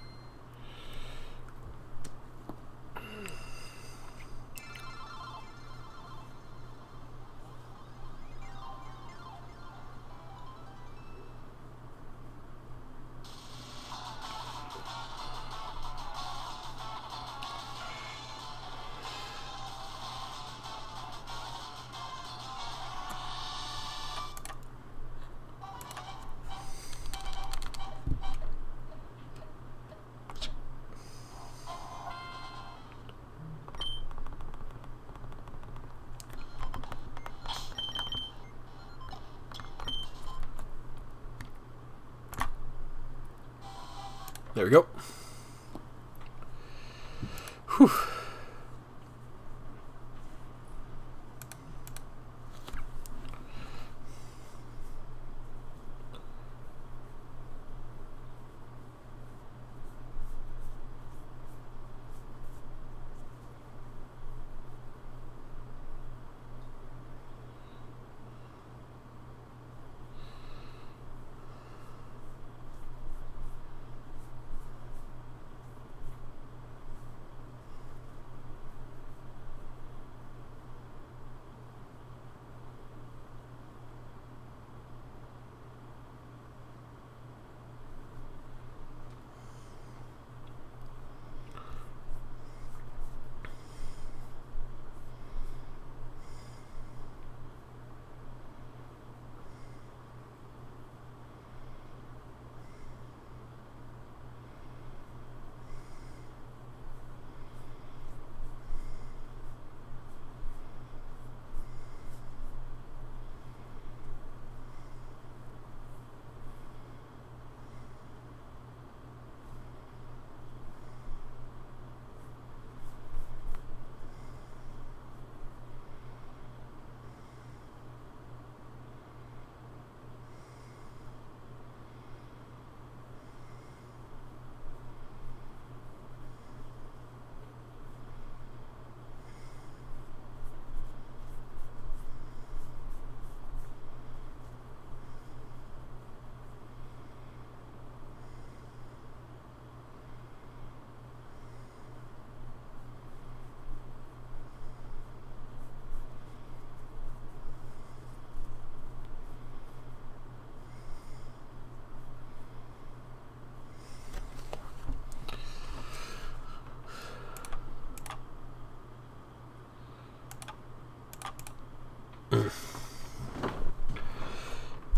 A: There we go. Whew.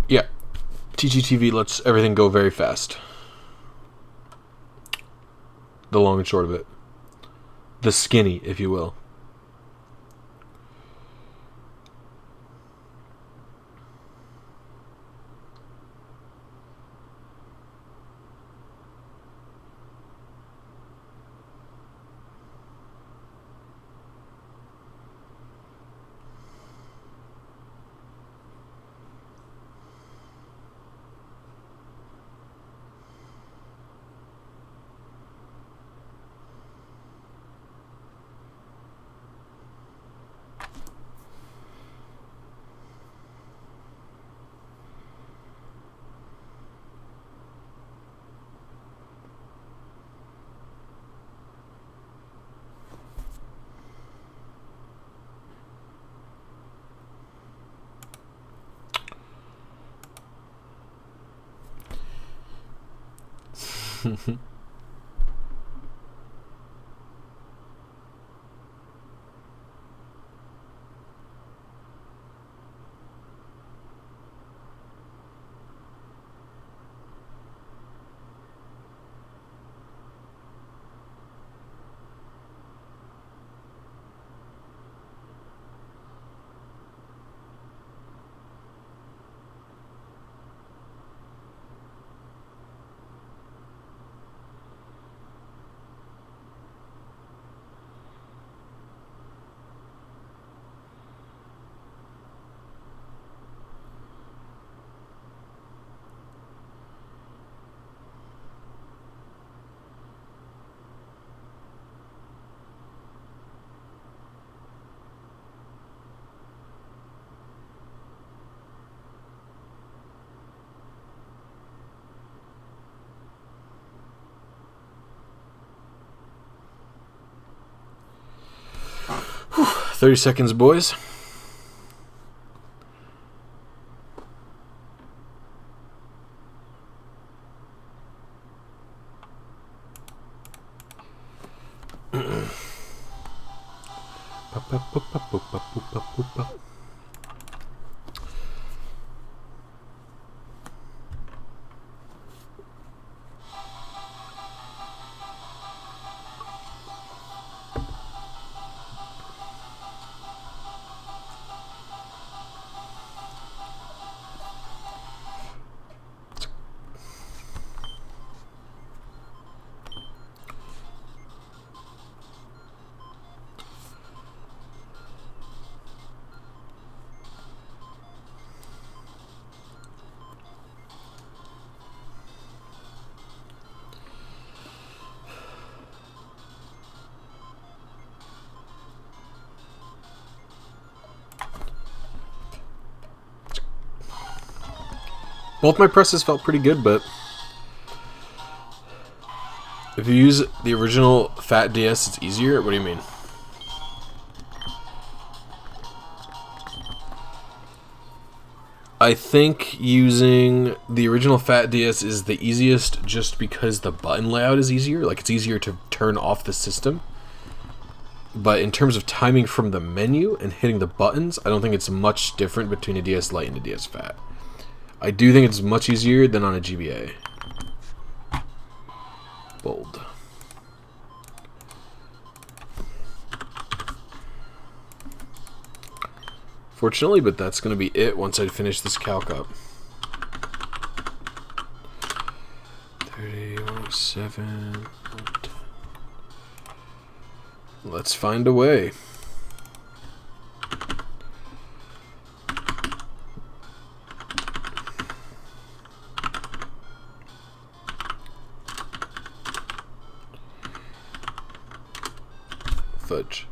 A: Yeah, TEACHY TV lets everything go very fast. The long and short of it. The skinny, if you will. 30 seconds, boys. Both my presses felt pretty good, but if you use the original Fat DS, it's easier? What do you mean? I think using the original Fat DS is the easiest just because the button layout is easier. Like, it's easier to turn off the system. But in terms of timing from the menu and hitting the buttons, I don't think it's much different between a DS Lite and a DS Fat. I do think it's much easier than on a GBA. Bold. Fortunately, but that's going to be it once I finish this calc up. 30, 107. Let's find a way. Fudge.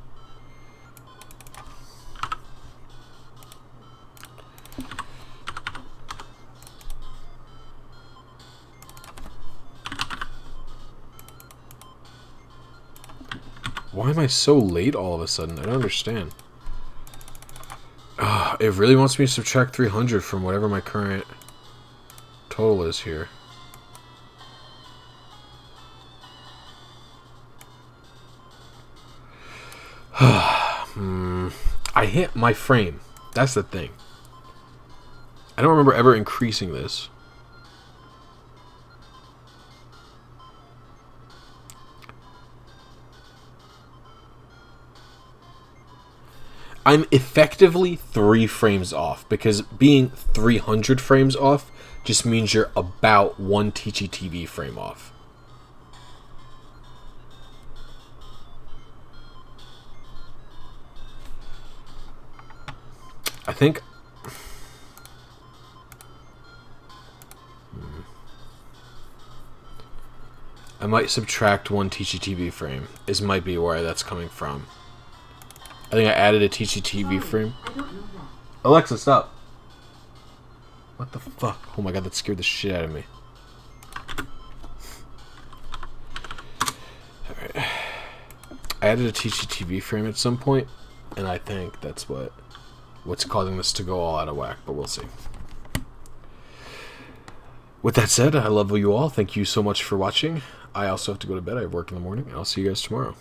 A: Why am I so late all of a sudden? I don't understand. It really wants me to subtract 300 from whatever my current total is here. I hit my frame. That's the thing. I don't remember ever increasing this. I'm effectively 3 frames off, because being 300 frames off just means you're about 1 TEACHY TV frame off. I think I might subtract 1 TEACHY TV frame. This might be where that's coming from. I think I added a TEACHY TV frame. Alexa, stop. What the fuck? Oh my god, that scared the shit out of me. Alright. I added a TEACHY TV frame at some point, and I think that's what's causing this to go all out of whack, but we'll see. With that said, I love you all. Thank you so much for watching. I also have to go to bed. I have work in the morning. I'll see you guys tomorrow.